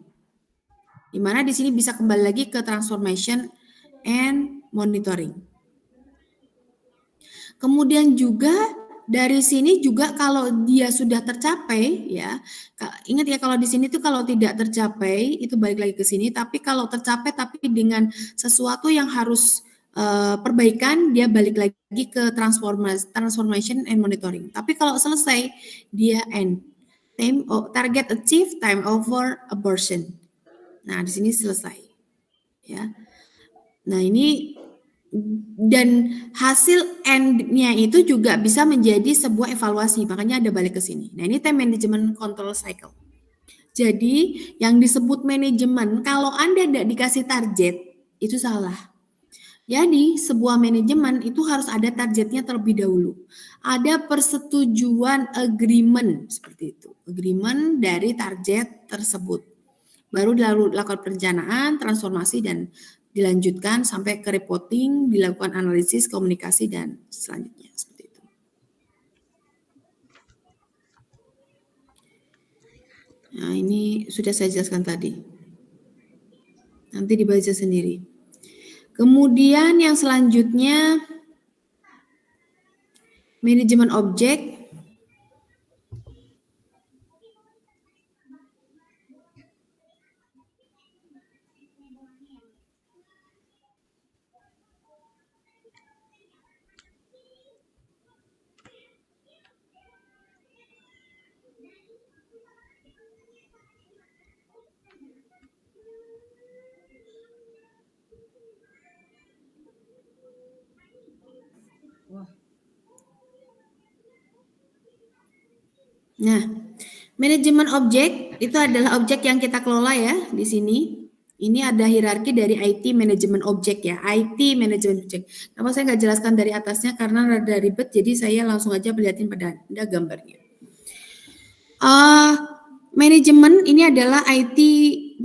Di mana di sini bisa kembali lagi ke transformation and monitoring. Kemudian juga dari sini juga kalau dia sudah tercapai ya, ingat ya kalau di sini tuh kalau tidak tercapai itu balik lagi ke sini, tapi kalau tercapai tapi dengan sesuatu yang harus perbaikan, dia balik lagi ke transformation and monitoring. Tapi kalau selesai dia end. Target achieve, time over, abortion. Nah, di sini selesai. Ya. Nah, ini dan hasil end-nya itu juga bisa menjadi sebuah evaluasi, makanya ada balik ke sini. Nah, ini time management control cycle. Jadi, yang disebut manajemen, kalau Anda tidak dikasih target, itu salah. Jadi, sebuah manajemen itu harus ada targetnya terlebih dahulu. Ada persetujuan agreement, seperti itu. Agreement dari target tersebut. Baru dilakukan perencanaan, transformasi, dan dilanjutkan sampai ke reporting, dilakukan analisis, komunikasi, dan selanjutnya seperti itu. Nah, ini sudah saya jelaskan tadi. Nanti dibaca sendiri. Kemudian yang selanjutnya manajemen objek. Nah, manajemen objek itu adalah objek yang kita kelola ya di sini. Ini ada hierarki dari IT manajemen objek ya, IT manajemen objek. Kenapa saya nggak jelaskan dari atasnya karena rada ribet, jadi saya langsung aja perlihatin pada Anda gambarnya. Manajemen ini adalah IT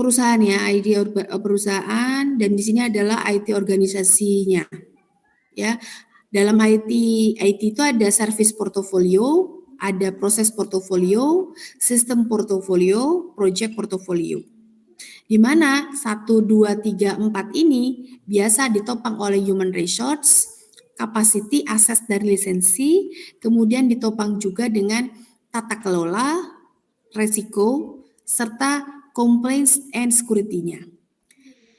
perusahaan ya, IT perusahaan, dan di sini adalah IT organisasinya. Ya, dalam IT itu ada service portfolio, ada proses portofolio, sistem portofolio, project portofolio. Di mana 1, 2, 3, 4 ini biasa ditopang oleh human resource, capacity, akses dari lisensi, kemudian ditopang juga dengan tata kelola, resiko, serta compliance and security-nya.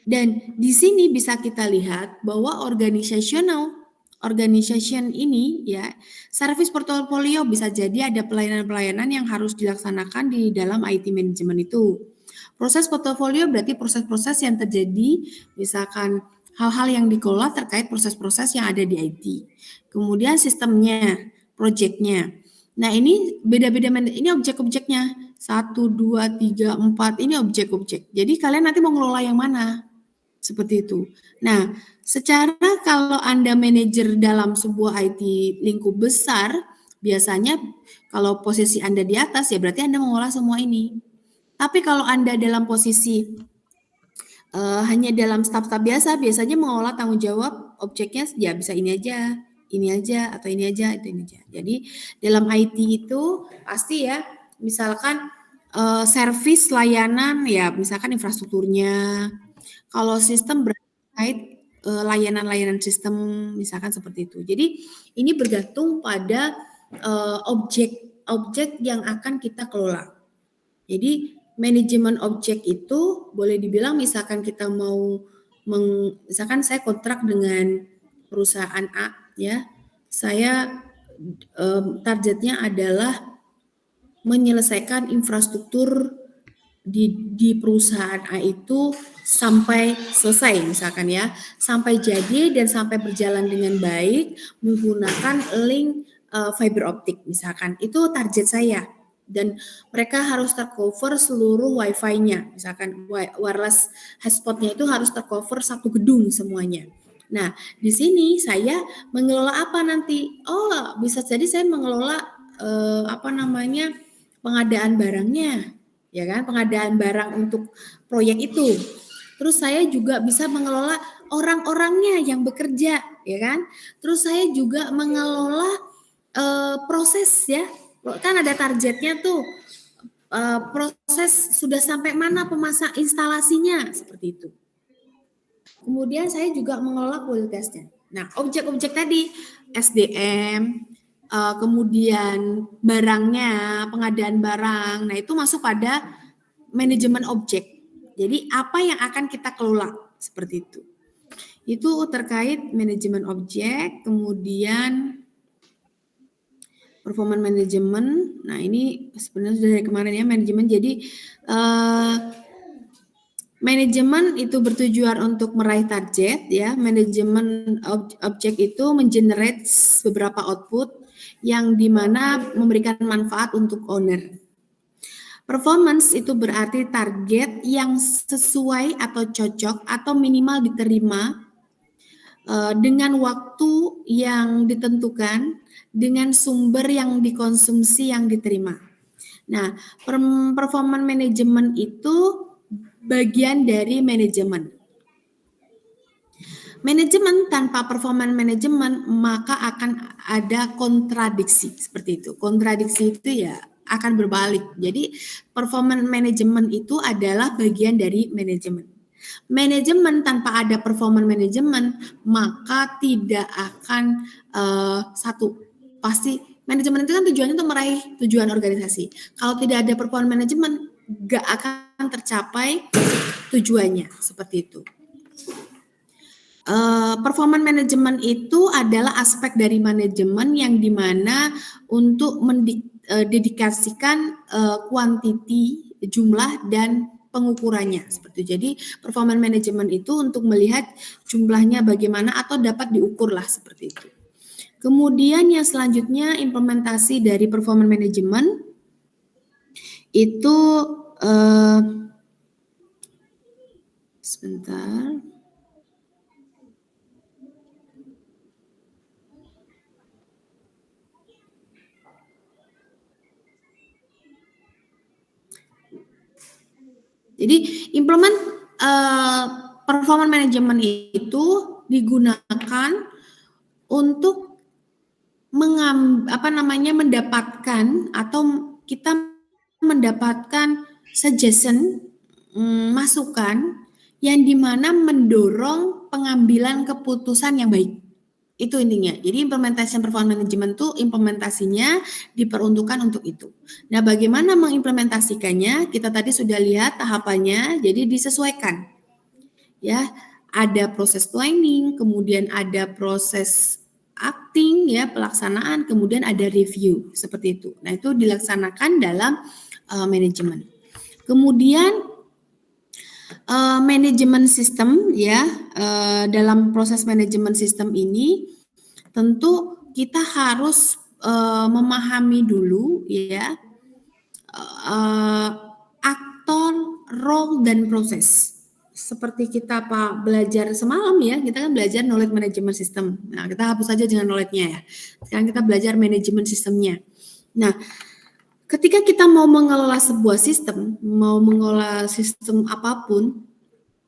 Dan di sini bisa kita lihat bahwa organization ini ya, service portfolio bisa jadi ada pelayanan-pelayanan yang harus dilaksanakan di dalam IT management itu. Proses portfolio berarti proses-proses yang terjadi, misalkan hal-hal yang dikelola terkait proses-proses yang ada di IT. Kemudian sistemnya, projectnya. Nah ini beda-beda, ini objek-objeknya. 1, 2, 3, 4 ini objek-objek. Jadi kalian nanti mau ngelola yang mana? Seperti itu. Nah, secara kalau Anda manajer dalam sebuah IT lingkup besar, biasanya kalau posisi Anda di atas ya berarti Anda mengolah semua ini. Tapi kalau Anda dalam posisi hanya dalam staf-staf biasa, biasanya mengolah tanggung jawab objeknya ya bisa ini aja, atau ini aja, itu ini aja. Jadi dalam IT itu pasti ya, misalkan servis layanan ya, misalkan infrastrukturnya. Kalau sistem berkait layanan-layanan sistem, misalkan seperti itu. Jadi ini bergantung pada objek yang akan kita kelola. Jadi manajemen objek itu boleh dibilang misalkan kita mau misalkan saya kontrak dengan perusahaan A ya, saya targetnya adalah menyelesaikan infrastruktur di perusahaan A itu sampai selesai misalkan ya, sampai jadi dan sampai berjalan dengan baik menggunakan link fiber optik misalkan, itu target saya. Dan mereka harus tercover seluruh wifi-nya, misalkan wireless hotspot-nya itu harus tercover satu gedung semuanya. Nah, di sini saya mengelola apa nanti? Oh, bisa jadi saya mengelola pengadaan barangnya, ya kan? Pengadaan barang untuk proyek itu. Terus saya juga bisa mengelola orang-orangnya yang bekerja, ya kan? Terus saya juga mengelola proses ya. Kan ada targetnya tuh, proses sudah sampai mana pemasang instalasinya, seperti itu. Kemudian saya juga mengelola kualitasnya. Nah, objek-objek tadi, SDM, kemudian barangnya, pengadaan barang, nah itu masuk pada manajemen objek. Jadi apa yang akan kita kelola, seperti itu. Itu terkait manajemen objek, kemudian performance management. Nah ini sebenarnya dari kemarin ya manajemen. Jadi manajemen itu bertujuan untuk meraih target ya. Manajemen objek itu mengenerate beberapa output yang dimana memberikan manfaat untuk owner. Performance itu berarti target yang sesuai atau cocok atau minimal diterima dengan waktu yang ditentukan, dengan sumber yang dikonsumsi yang diterima. Nah, performance management itu bagian dari manajemen. Manajemen tanpa performance management maka akan ada kontradiksi seperti itu. Kontradiksi itu ya akan berbalik. Jadi performance management itu adalah bagian dari manajemen. Manajemen tanpa ada performance management maka tidak akan pasti manajemen itu kan tujuannya untuk meraih tujuan organisasi. Kalau tidak ada performance management gak akan tercapai tujuannya seperti itu. Performance management itu adalah aspek dari manajemen yang dimana untuk mendedikasikan kuantiti, jumlah dan pengukurannya seperti itu. Jadi performance management itu untuk melihat jumlahnya bagaimana atau dapat diukur lah seperti itu. Kemudian yang selanjutnya implementasi dari performance management itu sebentar. Jadi implement performance management itu digunakan untuk mendapatkan atau kita mendapatkan suggestion masukan yang dimana mendorong pengambilan keputusan yang baik. Itu intinya. Jadi implementation performance management itu implementasinya diperuntukkan untuk itu. Nah, bagaimana mengimplementasikannya? Kita tadi sudah lihat tahapannya, jadi disesuaikan. Ya, ada proses planning, kemudian ada proses acting ya, pelaksanaan, kemudian ada review seperti itu. Nah, itu dilaksanakan dalam manajemen. Kemudian manajemen sistem ya, dalam proses manajemen sistem ini tentu kita harus memahami dulu ya aktor, role dan proses. Seperti kita Pak belajar semalam ya, kita kan belajar knowledge management system. Nah, kita hapus saja dengan knowledge-nya ya. Sekarang kita belajar manajemen sistemnya. Nah, ketika kita mau mengelola sebuah sistem, mau mengelola sistem apapun,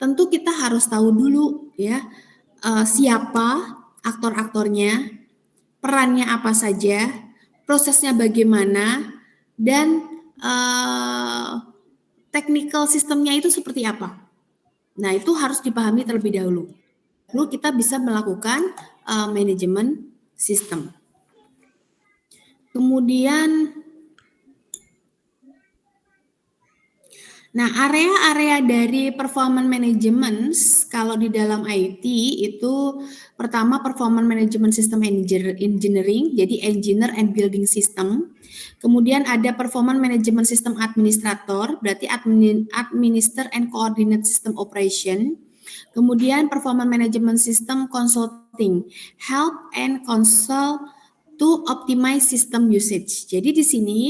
tentu kita harus tahu dulu ya siapa aktor-aktornya, perannya apa saja, prosesnya bagaimana, dan technical sistemnya itu seperti apa. Nah, itu harus dipahami terlebih dahulu. Lalu kita bisa melakukan manajemen sistem. Kemudian nah, area-area dari performance management kalau di dalam IT itu pertama performance management system engineering, jadi engineer and building system. Kemudian ada performance management system administrator, berarti administer and coordinate system operation. Kemudian performance management system consulting, help and consult to optimize system usage. Jadi di sini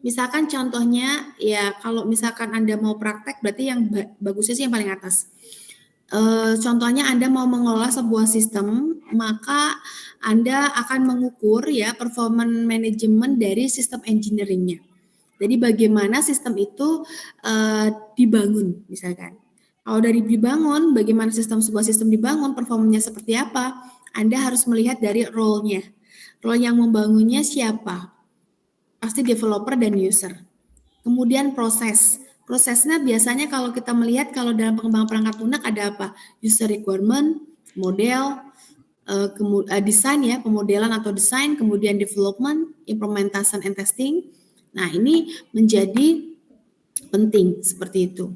misalkan contohnya ya kalau misalkan Anda mau praktek berarti yang bagusnya sih yang paling atas. Contohnya Anda mau mengelola sebuah sistem, maka Anda akan mengukur ya performance management dari sistem engineering-nya. Jadi bagaimana sistem itu dibangun misalkan. Kalau dari dibangun, bagaimana sebuah sistem dibangun, performanya seperti apa, Anda harus melihat dari role-nya. Role yang membangunnya siapa? Pasti developer dan user. Kemudian prosesnya biasanya kalau kita melihat kalau dalam pengembangan perangkat lunak ada apa? User requirement, model, desain ya, pemodelan atau desain, kemudian development, implementation and testing. Nah, ini menjadi penting seperti itu.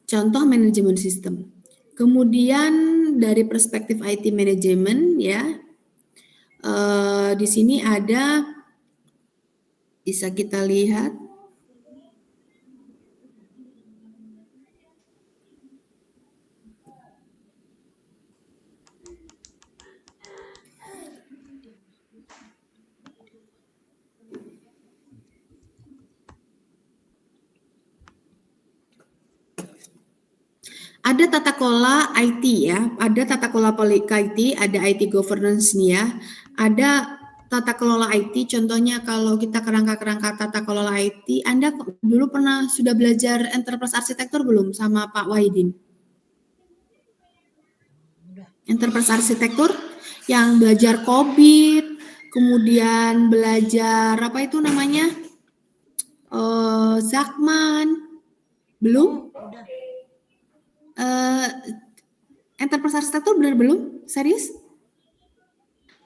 Contoh manajemen sistem. Kemudian dari perspektif IT manajemen ya, di sini ada bisa kita lihat ada tata kelola IT ya, ada tata kelola IT, ada IT governance nih ya, ada tata kelola IT, contohnya kalau kita kerangka-kerangka tata kelola IT, Anda dulu pernah sudah belajar enterprise arsitektur belum sama Pak Wahidin? Enterprise arsitektur yang belajar COBIT, kemudian belajar apa itu namanya? Zakman, belum? Enterprise arsitektur benar belum? Serius?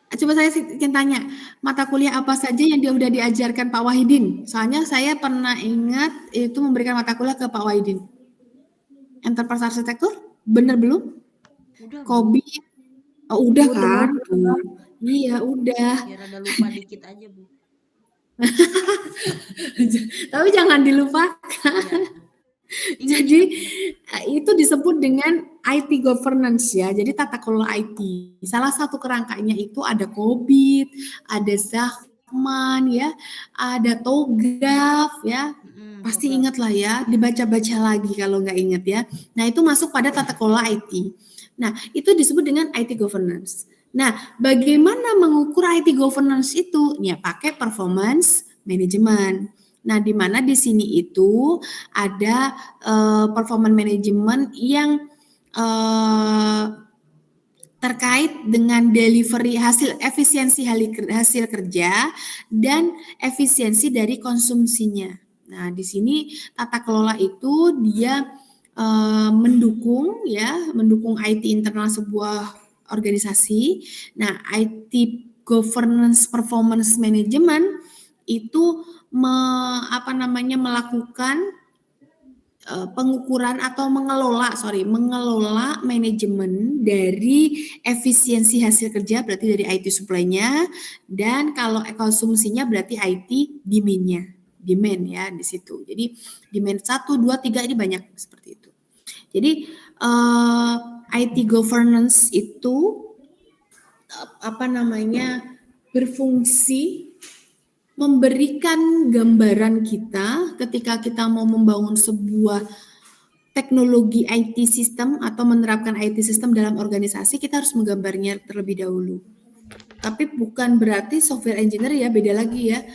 Coba saya ingin tanya, mata kuliah apa saja yang dia udah diajarkan Pak Wahidin? Soalnya saya pernah ingat itu memberikan mata kuliah ke Pak Wahidin. Enterprise arsitektur benar belum? Udah, Kobi, oh, udah kan? Iya udah. Biar ada lupa dikit aja Bu. Tapi jangan dilupakan. Ya. Jadi itu disebut dengan IT governance ya. Jadi tata kelola IT. Salah satu kerangkanya itu ada COBIT, ada Zakman ya, ada TOGAF ya. Pasti ingat lah ya, dibaca-baca lagi kalau nggak ingat ya. Nah itu masuk pada tata kelola IT. Nah itu disebut dengan IT governance. Nah bagaimana mengukur IT governance itu? Ya pakai performance management. Nah, di mana di sini itu ada performance management yang terkait dengan delivery hasil, efisiensi hasil kerja dan efisiensi dari konsumsinya. Nah, di sini tata kelola itu dia mendukung IT internal sebuah organisasi. Nah, IT governance performance management itu melakukan pengukuran atau mengelola manajemen dari efisiensi hasil kerja, berarti dari IT supply-nya, dan kalau konsumsinya berarti IT demand ya di situ. Jadi demand 1, 2, 3 ini banyak seperti itu. Jadi IT governance itu berfungsi memberikan gambaran kita ketika kita mau membangun sebuah teknologi IT system atau menerapkan IT system dalam organisasi, kita harus menggambarnya terlebih dahulu. Tapi bukan berarti software engineer ya, beda lagi ya.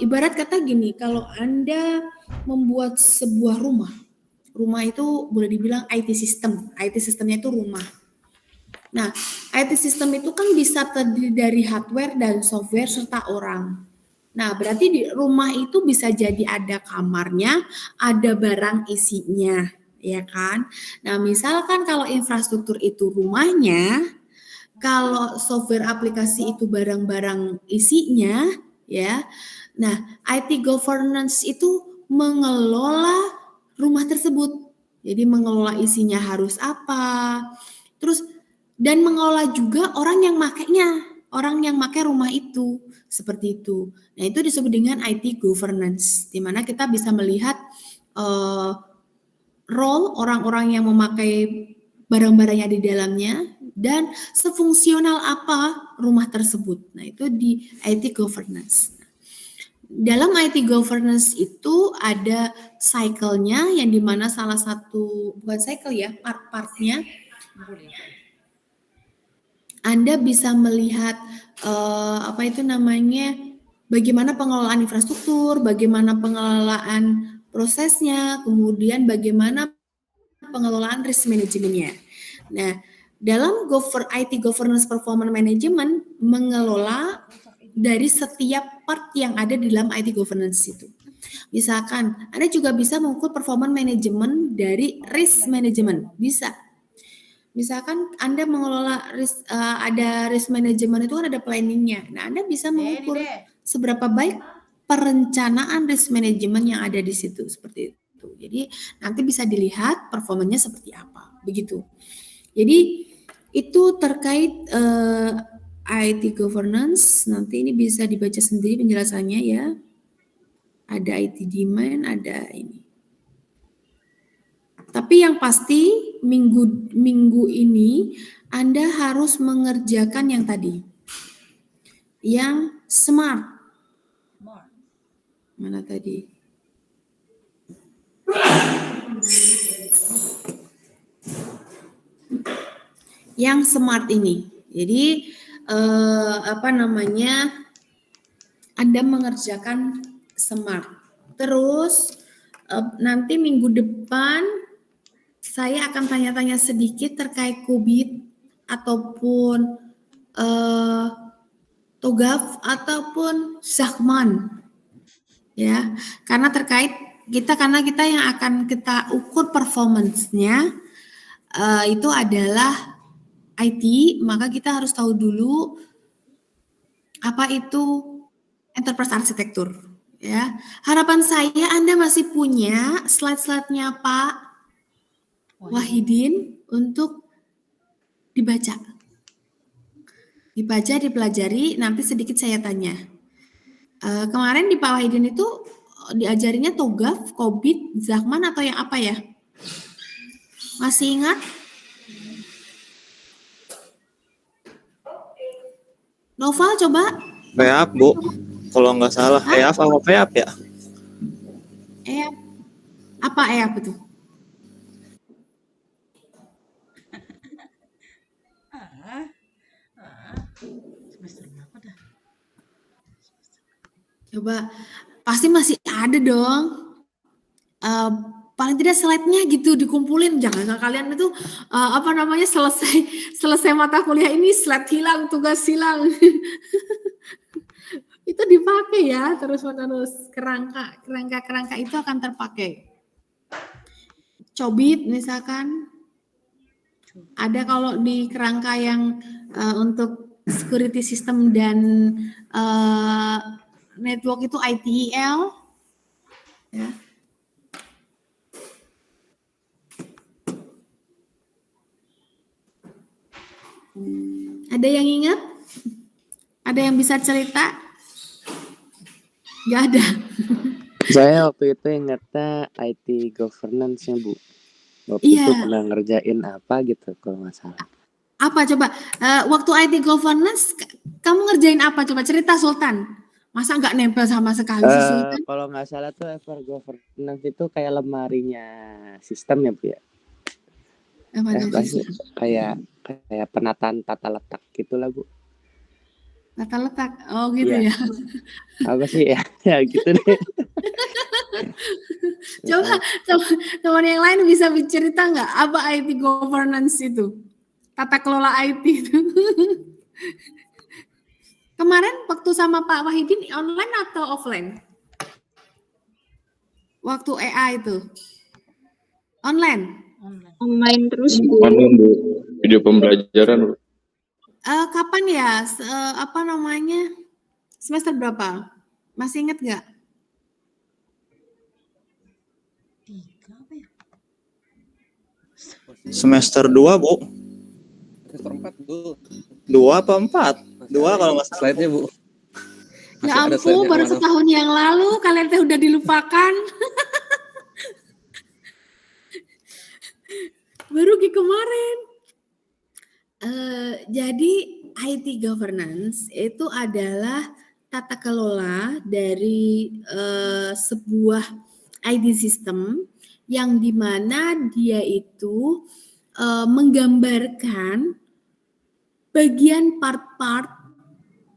Ibarat kata gini, kalau Anda membuat sebuah rumah itu boleh dibilang IT system. IT systemnya itu rumah. Nah, IT system itu kan bisa terdiri dari hardware dan software serta orang. Nah, berarti di rumah itu bisa jadi ada kamarnya, ada barang isinya, ya kan? Nah, misalkan kalau infrastruktur itu rumahnya, kalau software aplikasi itu barang-barang isinya, ya. Nah, IT governance itu mengelola rumah tersebut. Jadi mengelola isinya harus apa, terus dan mengelola juga orang yang pakai rumah itu, seperti itu. Nah, itu disebut dengan IT governance, di mana kita bisa melihat role orang-orang yang memakai barang-barang yang di dalamnya dan sefungsional apa rumah tersebut. Nah, itu di IT governance. Dalam IT governance itu ada cycle-nya yang dimana salah satu, bukan cycle ya, part-partnya Anda bisa melihat bagaimana pengelolaan infrastruktur, bagaimana pengelolaan prosesnya, kemudian bagaimana pengelolaan risk manajemennya. Nah, dalam IT governance performance management mengelola dari setiap part yang ada di dalam IT governance itu. Misalkan, Anda juga bisa mengukur performance management dari risk management, bisa. Misalkan Anda mengelola ada risk management itu kan ada planningnya. Nah, Anda bisa mengukur seberapa baik perencanaan risk management yang ada di situ, seperti itu. Jadi nanti bisa dilihat performanya seperti apa, begitu. Jadi itu terkait IT governance. Nanti ini bisa dibaca sendiri penjelasannya ya. Ada IT demand, ada ini. Tapi yang pasti minggu ini Anda harus mengerjakan yang tadi. Yang smart. Mana tadi? Yang smart ini. Jadi Anda mengerjakan smart. Terus nanti minggu depan saya akan tanya-tanya sedikit terkait COVID ataupun TOGAF ataupun Zachman, ya, karena kita yang akan kita ukur performance-nya itu adalah IT, maka kita harus tahu dulu apa itu enterprise architecture, ya. Harapan saya Anda masih punya slide-slide-nya Pak Wahidin untuk dibaca, dipelajari, nanti sedikit saya tanya. Kemarin di Pak Wahidin itu diajarinya TOGAF, COVID, Zachman atau yang apa ya? Masih ingat? Noval coba. PEAP, Bu. Kalau nggak salah, PEAP apa PEAP ya? EAP. Apa EAP itu? Semester berapa dah? Coba, pasti masih ada dong. Paling tidak slide-nya gitu dikumpulin, jangan kalian itu selesai mata kuliah ini slide hilang, tugas hilang. itu dipakai ya terus-menerus, kerangka itu akan terpakai. Cobit misalkan, ada kalau di kerangka yang untuk security system dan network itu ITIL, ya. Ada yang ingat? Ada yang bisa cerita? Gak ada. Saya waktu itu ingatnya IT governance-nya, Bu. Waktu Iya. itu pernah ngerjain apa gitu kalau nggak salah. Apa coba? Waktu IT governance, kamu ngerjain apa? Coba cerita Sultan. Masa nggak nempel sama sekali sih Sultan? Kalau nggak salah tuh ever governance itu kayak lemarinya sistem ya, Bu ya. Kayak penataan tata letak gitulah, Bu. Tata letak. Oh gitu Iya. ya. Apa sih ya? Ya gitu deh. Coba teman yang lain bisa cerita nggak apa IT governance itu? Tata kelola IT itu. Kemarin waktu sama Pak Wahidin online atau offline? Waktu EA itu online. Online terus, Bu. Online, Bu. Video pembelajaran, Bu. Kapan ya? Apa namanya? Semester berapa? Masih ingat nggak? 3 apa ya? Semester 2, Bu. Semester 4, Bu. 2 apa 4? 2 kalau nggak salah. Slide-nya, Bu. Ya Masih ada ampun, slide-nya, baru maaf. setahun yang lalu kalian teh udah dilupakan. Baru kemarin. Jadi IT governance itu adalah tata kelola dari sebuah IT system yang dimana dia itu menggambarkan bagian part-part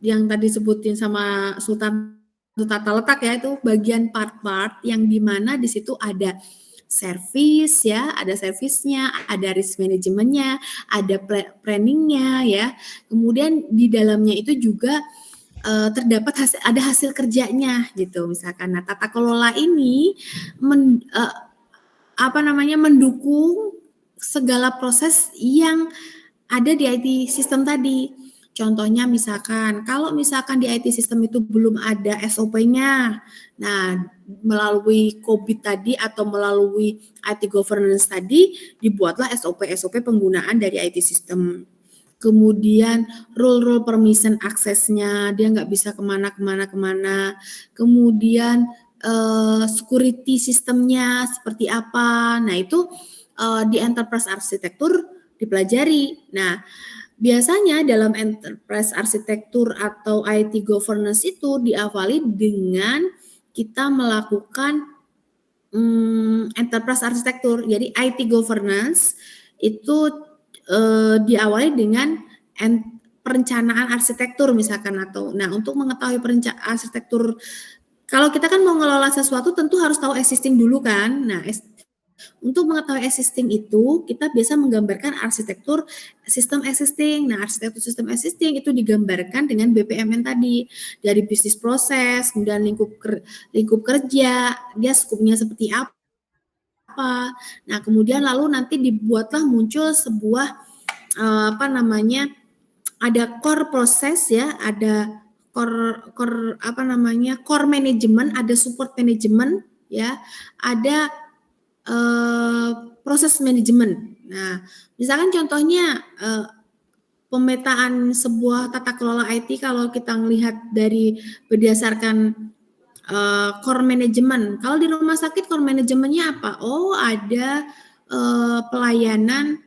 yang tadi sebutin sama Sultan tata letak ya, itu bagian part-part yang dimana di situ ada service ya, ada servisnya, ada risk manajemennya, ada planningnya ya. Kemudian di dalamnya itu juga terdapat ada hasil kerjanya gitu misalkan. Nah, tata kelola ini mendukung segala proses yang ada di IT system tadi. Contohnya misalkan, kalau misalkan di IT system itu belum ada SOP-nya, nah melalui COVID tadi atau melalui IT governance tadi, dibuatlah SOP penggunaan dari IT system. Kemudian rule permission aksesnya, dia nggak bisa kemana. Kemudian security sistemnya seperti apa. Nah itu di enterprise arsitektur dipelajari. Nah biasanya dalam enterprise arsitektur atau IT governance itu diawali dengan kita melakukan enterprise arsitektur. Jadi IT governance itu diawali dengan perencanaan arsitektur misalkan atau untuk mengetahui arsitektur, kalau kita kan mau ngelola sesuatu tentu harus tahu existing dulu kan. Nah, untuk mengetahui existing itu, kita biasa menggambarkan arsitektur sistem existing. Nah, arsitektur sistem existing itu digambarkan dengan BPMN tadi. Dari bisnis proses, kemudian lingkup kerja, dia skupnya seperti apa. Nah, kemudian lalu nanti dibuatlah muncul sebuah ada core proses ya, ada core management, ada support management ya, ada proses manajemen. Nah, misalkan contohnya pemetaan sebuah tata kelola IT kalau kita melihat dari berdasarkan core manajemen. Kalau di rumah sakit core manajemennya apa? Oh, ada pelayanan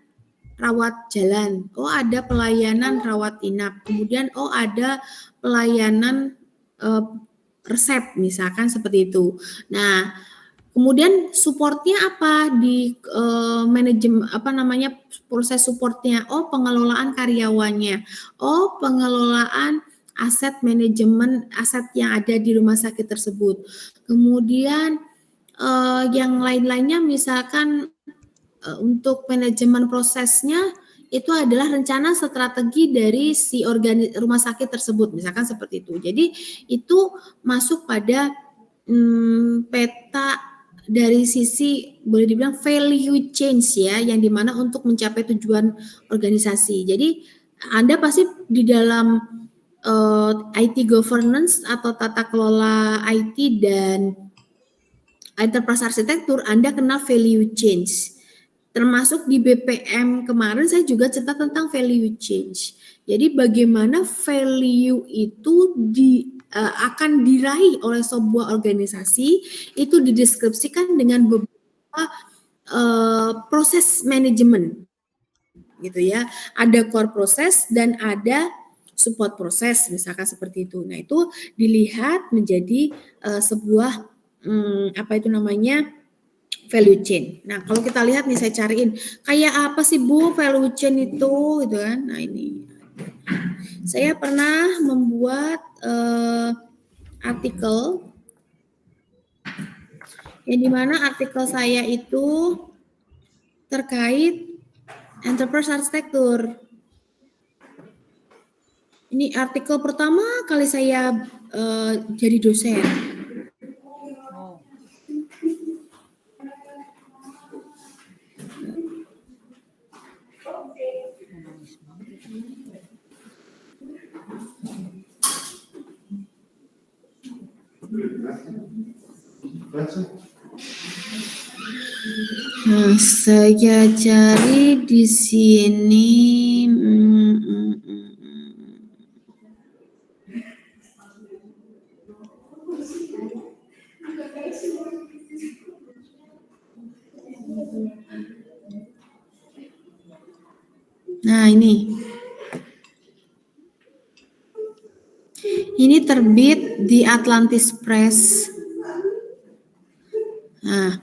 rawat jalan. Oh, ada pelayanan rawat inap. Kemudian ada pelayanan resep misalkan seperti itu. Nah, kemudian supportnya apa di manajemen proses supportnya? Oh, pengelolaan karyawannya. Oh, pengelolaan aset manajemen aset yang ada di rumah sakit tersebut. Kemudian yang lain-lainnya misalkan untuk manajemen prosesnya itu adalah rencana strategi dari si rumah sakit tersebut, misalkan seperti itu. Jadi itu masuk pada peta dari sisi boleh dibilang value change ya, yang dimana untuk mencapai tujuan organisasi. Jadi Anda pasti di dalam IT governance atau tata kelola IT dan enterprise arsitektur, Anda kenal value change. Termasuk di BPM kemarin saya juga cerita tentang value change. Jadi bagaimana value itu akan diraih oleh sebuah organisasi itu dideskripsikan dengan beberapa proses manajemen, gitu ya. Ada core proses dan ada support proses, misalkan seperti itu. Nah itu dilihat menjadi sebuah value chain. Nah, kalau kita lihat nih, saya cariin kayak apa sih Bu value chain itu, gitu kan? Nah ini, saya pernah membuat artikel, yang dimana artikel saya itu terkait enterprise arsitektur. Ini artikel pertama kali saya jadi dosen. Nah, saya cari di sini. Nah, ini terbit di Atlantis Press. Nah,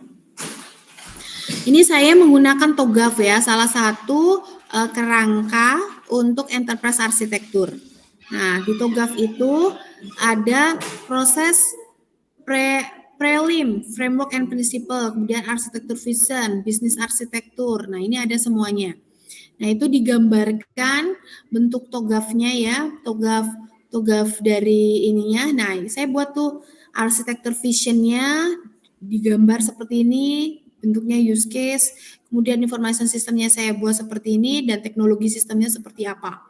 ini saya menggunakan TOGAF ya, salah satu kerangka untuk enterprise arsitektur. Nah, di TOGAF itu ada proses prelim, framework and principle, kemudian arsitektur vision, bisnis arsitektur. Nah, ini ada semuanya. Nah, itu digambarkan bentuk TOGAF-nya ya, TOGAF dari ininya. Nah, saya buat tuh arsitektur vision-nya digambar seperti ini, bentuknya use case, kemudian information sistemnya saya buat seperti ini, dan teknologi sistemnya seperti apa.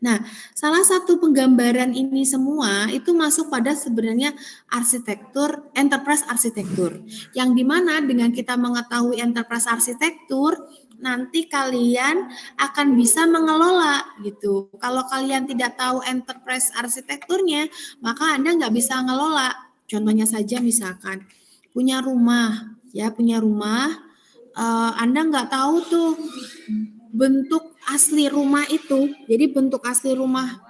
Nah, salah satu penggambaran ini semua itu masuk pada sebenarnya arsitektur, enterprise arsitektur. Yang dimana dengan kita mengetahui enterprise arsitektur, nanti kalian akan bisa mengelola gitu. Kalau kalian tidak tahu enterprise arsitekturnya, maka Anda nggak bisa ngelola. Contohnya saja misalkan punya rumah, Anda nggak tahu tuh bentuk asli rumah itu. Jadi bentuk asli rumah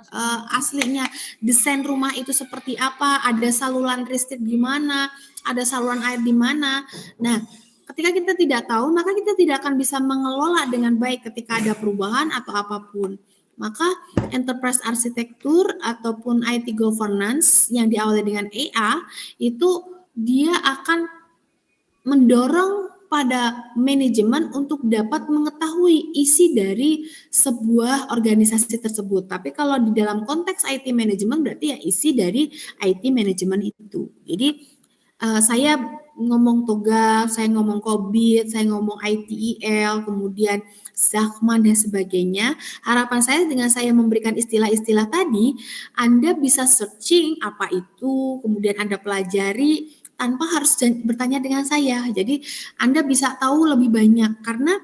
aslinya, desain rumah itu seperti apa, ada saluran listrik di mana, ada saluran air di mana. Nah, ketika kita tidak tahu, maka kita tidak akan bisa mengelola dengan baik ketika ada perubahan atau apapun. Maka enterprise arsitektur ataupun IT governance yang diawali dengan EA itu dia akan mendorong pada manajemen untuk dapat mengetahui isi dari sebuah organisasi tersebut. Tapi kalau di dalam konteks IT manajemen berarti ya isi dari IT manajemen itu. Jadi saya ngomong TOGAF, saya ngomong COBIT, saya ngomong ITIL, kemudian Zachman dan sebagainya. Harapan saya dengan saya memberikan istilah-istilah tadi, Anda bisa searching apa itu, kemudian Anda pelajari tanpa harus bertanya dengan saya. Jadi Anda bisa tahu lebih banyak karena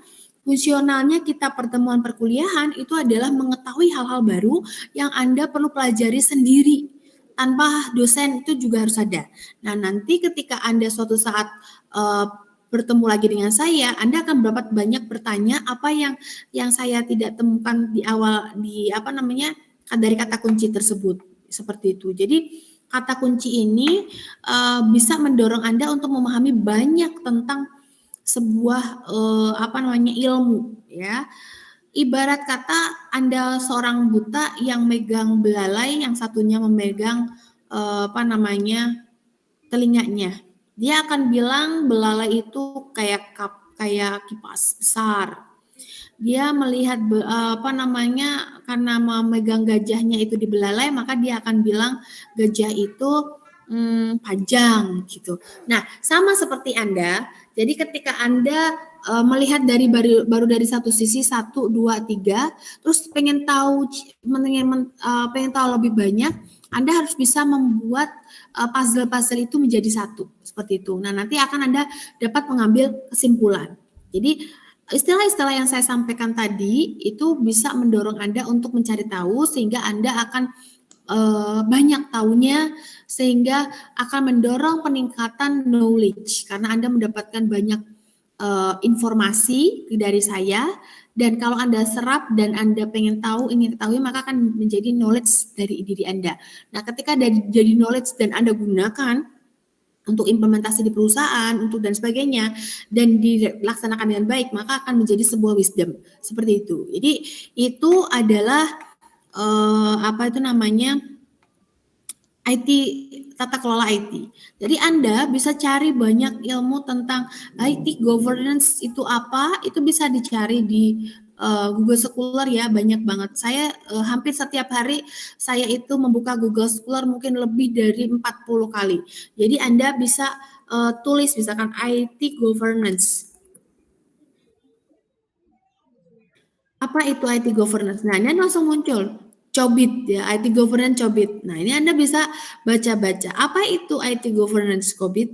fungsionalnya kita pertemuan perkuliahan itu adalah mengetahui hal-hal baru yang Anda perlu pelajari sendiri. Tanpa dosen itu juga harus ada. Nah, nanti ketika Anda suatu saat bertemu lagi dengan saya, Anda akan dapat banyak bertanya apa yang saya tidak temukan di awal dari kata kunci tersebut. Seperti itu. Jadi kata kunci ini bisa mendorong Anda untuk memahami banyak tentang sebuah ilmu ya. Ibarat kata Anda seorang buta yang megang belalai, yang satunya memegang telinganya. Dia akan bilang belalai itu kayak kipas besar. dia melihat karena memegang gajahnya itu di belalai, maka dia akan bilang gajah itu panjang gitu. Nah, sama seperti Anda. Jadi ketika Anda melihat dari baru dari satu sisi 1, 2, 3, terus pengen tahu lebih banyak, Anda harus bisa membuat puzzle-puzzle itu menjadi satu seperti itu. Nah, nanti akan Anda dapat mengambil kesimpulan. Jadi istilah-istilah yang saya sampaikan tadi itu bisa mendorong Anda untuk mencari tahu sehingga Anda akan banyak tahunya sehingga akan mendorong peningkatan knowledge karena Anda mendapatkan banyak informasi dari saya, dan kalau Anda serap dan Anda ingin ketahui maka akan menjadi knowledge dari diri Anda. Nah, ketika jadi knowledge dan Anda gunakan untuk implementasi di perusahaan, untuk dan sebagainya, dan dilaksanakan dengan baik, maka akan menjadi sebuah wisdom seperti itu. Jadi itu adalah IT, tata kelola IT. Jadi Anda bisa cari banyak ilmu tentang IT governance itu apa, itu bisa dicari di Google Scholar ya, banyak banget. Saya hampir setiap hari saya itu membuka Google Scholar mungkin lebih dari 40 kali. Jadi Anda bisa tulis misalkan IT governance. Apa itu IT governance? Nah, ini langsung muncul. COBIT ya, IT governance COBIT. Nah, ini Anda bisa baca-baca. Apa itu IT governance COBIT?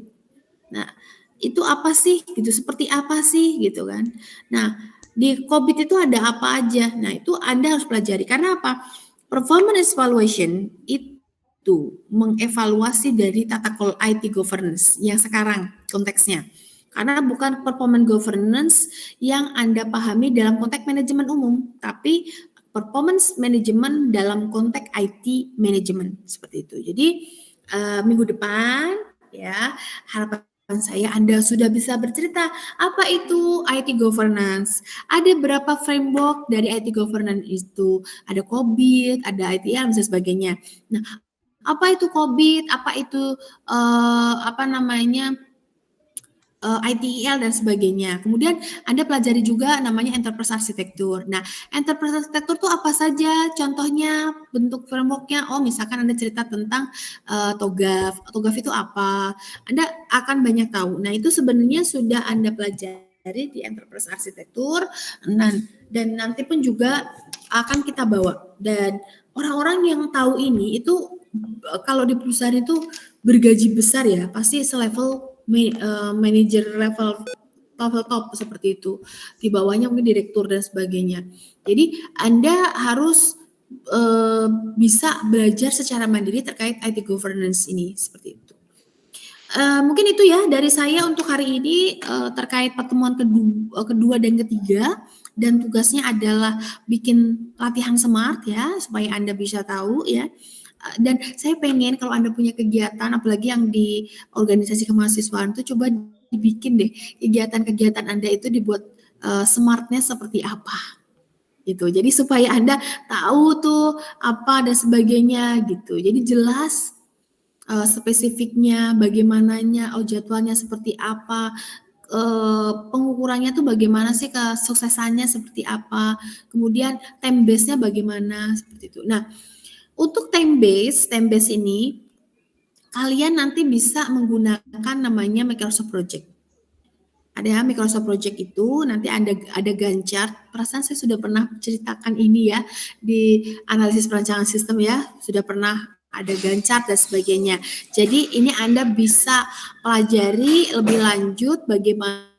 Nah, itu apa sih? Gitu, seperti apa sih? Gitu kan. Nah, di COBIT itu ada apa aja? Nah, itu Anda harus pelajari. Karena apa? Performance evaluation itu mengevaluasi dari tata kelola IT governance yang sekarang konteksnya. Karena bukan performance governance yang Anda pahami dalam konteks manajemen umum, tapi performance management dalam konteks IT management seperti itu. Jadi minggu depan ya harapan saya Anda sudah bisa bercerita apa itu IT governance. Ada berapa framework dari IT governance itu? Ada COBIT, ada ITIL dan sebagainya. Nah, apa itu COBIT? Apa itu ITIL dan sebagainya. Kemudian Anda pelajari juga namanya enterprise architecture. Nah, enterprise architecture itu apa saja? Contohnya, bentuk frameworknya. Oh, misalkan Anda cerita tentang TOGAF. TOGAF itu apa? Anda akan banyak tahu. Nah, itu sebenarnya sudah Anda pelajari di enterprise architecture. Dan nanti pun juga akan kita bawa. Dan orang-orang yang tahu ini itu kalau di perusahaan itu bergaji besar ya, pasti selevel manager level top seperti itu. Di bawahnya mungkin direktur dan sebagainya. Jadi Anda harus bisa belajar secara mandiri terkait IT governance ini seperti itu. Mungkin itu ya dari saya untuk hari ini terkait pertemuan kedua dan ketiga, dan tugasnya adalah bikin latihan SMART ya supaya Anda bisa tahu ya. Dan saya pengen kalau Anda punya kegiatan, apalagi yang di organisasi kemahasiswaan itu coba dibikin deh kegiatan-kegiatan Anda itu dibuat SMART-nya seperti apa gitu. Jadi supaya Anda tahu tuh apa dan sebagainya gitu. Jadi jelas spesifiknya, bagaimananya, jadwalnya seperti apa, pengukurannya tuh bagaimana sih, kesuksesannya seperti apa, kemudian time base-nya bagaimana seperti itu. Nah, untuk time base ini kalian nanti bisa menggunakan namanya Microsoft Project. Ada Microsoft Project itu nanti ada Gantt chart. Perasaan saya sudah pernah ceritakan ini ya di analisis perancangan sistem ya, sudah pernah ada Gantt chart dan sebagainya. Jadi ini Anda bisa pelajari lebih lanjut bagaimana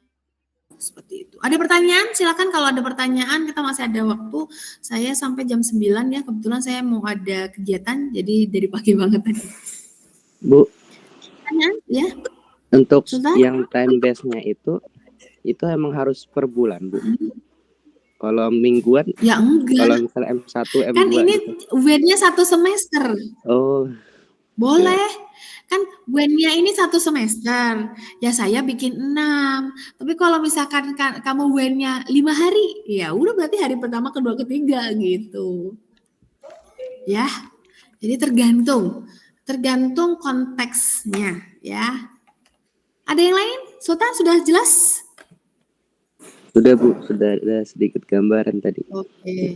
seperti itu. Ada pertanyaan? Silakan kalau ada pertanyaan, kita masih ada waktu. Saya sampai jam 9 ya, kebetulan saya mau ada kegiatan, jadi dari pagi banget tadi. Bu, Pertanyaan ya? untuk Sudah? yang time base-nya itu emang harus per bulan, Bu. Kalau mingguan, Ya enggak. kalau misalnya M1, M2 kan ini gitu. WN-nya 1 semester. Oh. Boleh. Ya. Kan WN-nya ini 1 semester. Ya saya bikin 6. Tapi kalau misalkan kamu WN-nya 5 hari, ya udah berarti hari pertama, kedua, ketiga gitu. Ya. Jadi tergantung konteksnya ya. Ada yang lain? Sultan sudah jelas? Sudah Bu, sudah ada sedikit gambaran tadi. Oke.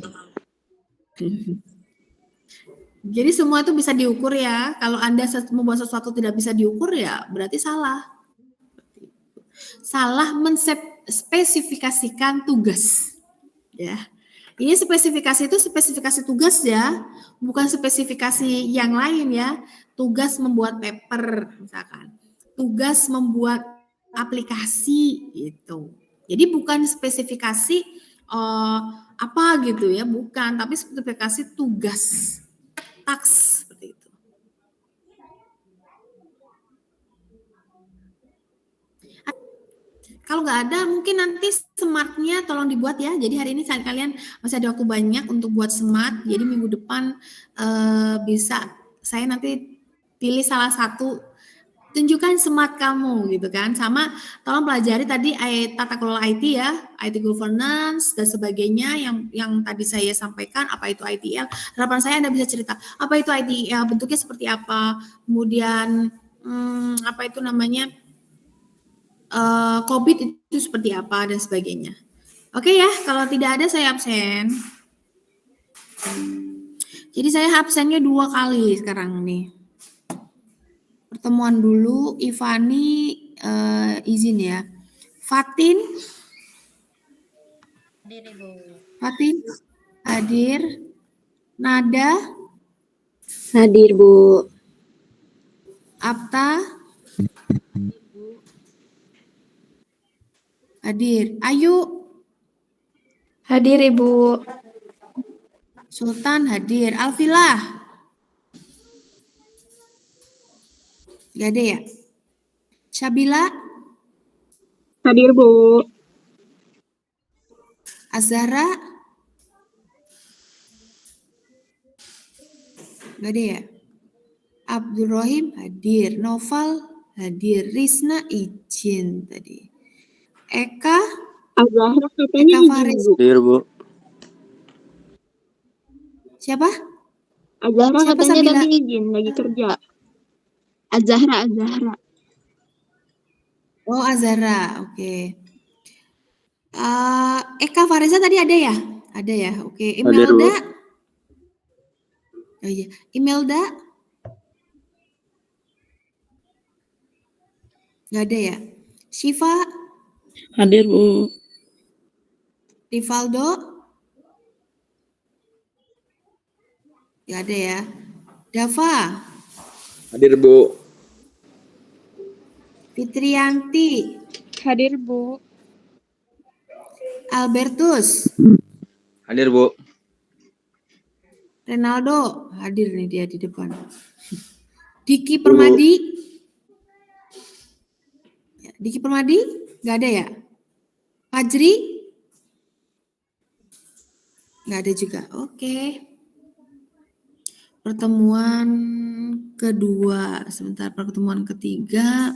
Jadi semua itu bisa diukur ya. Kalau Anda membuat sesuatu tidak bisa diukur ya berarti salah. Salah menspesifikasikan tugas. Ya. Ini spesifikasi itu spesifikasi tugas ya, bukan spesifikasi yang lain ya. Tugas membuat paper misalkan. Tugas membuat aplikasi gitu. Jadi bukan spesifikasi apa gitu ya, bukan, tapi spesifikasi tugas. Task seperti itu. Kalau nggak ada, mungkin nanti smart-nya tolong dibuat ya. Jadi hari ini kalian masih ada waktu banyak untuk buat smart. Jadi minggu depan bisa saya nanti pilih salah satu, tunjukkan smart kamu gitu kan. Sama tolong pelajari tadi tata kelola IT ya, IT governance dan sebagainya yang tadi saya sampaikan. Apa itu ITIL? Harapan saya Anda bisa cerita apa itu ITIL, bentuknya seperti apa, kemudian apa itu namanya, COVID itu seperti apa dan sebagainya. Oke ya, kalau tidak ada saya absen. Jadi saya absennya 2 kali sekarang nih. Pertemuan dulu, Ivani izin ya. Fatin? Hadir Ibu. Fatin? Hadir. Nada? Hadir, Bu. Apta? Hadir. Ayu? Hadir, Ibu. Sultan hadir. Alfilah? Gak ada ya? Syabila? Hadir, Bu. Azhara? Gak ada ya? Abdurrahim hadir. Noval hadir. Risna izin tadi. Eka? Azahra katanya Eka Faris. izin, Bu. Hadir Bu. Siapa? Azahra Siapa katanya Sabila? tadi izin, lagi kerja. Azahra. Oh, Azhara. Oke. Eka Farisa tadi ada ya? Ada ya. Oke. Hadir, Bu. Imelda? Oh iya. Imelda? Gak ada ya? Syifa? Hadir, Bu. Rivaldo? Gak ada ya? Dava? Hadir Bu. Fitrianti? Hadir, Bu. Albertus? Hadir Bu. Renaldo? Hadir nih dia di depan. Diki Permadi? Ya, Diki Permadi? Gak ada ya? Fajri? Gak ada juga. Oke. Pertemuan kedua. Sebentar, pertemuan ketiga.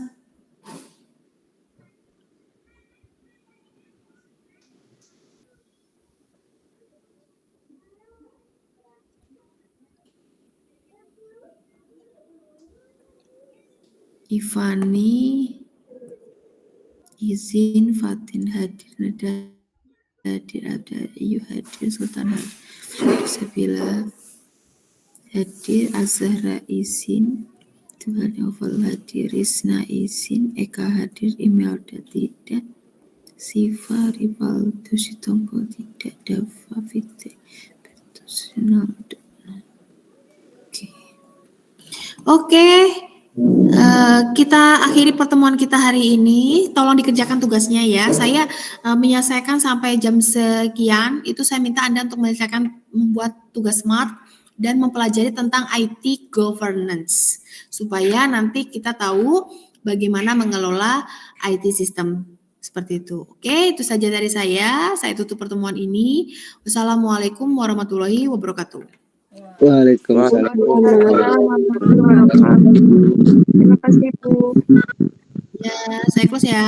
Ivani izin, Fatin hadir, Nada hadir, Abda Ayu hadir, Sultan hadir, Sabila hadir, Azhara izin, Tuhan Novel hadir, Risna izin, Eka hadir, Imelda tidak, Siva Rivaldo Sitompul tidak, Dava Fitri Bertus Ronaldo. Oke. Kita akhiri pertemuan kita hari ini. Tolong dikerjakan tugasnya ya. Saya menyelesaikan sampai jam sekian. Itu saya minta Anda untuk membuat tugas smart dan mempelajari tentang IT governance supaya nanti kita tahu bagaimana mengelola IT system seperti itu. Oke, itu saja dari saya. Saya tutup pertemuan ini. Wassalamualaikum warahmatullahi wabarakatuh. Waalaikumsalam. Terima kasih, Bu. Ya, saya close ya.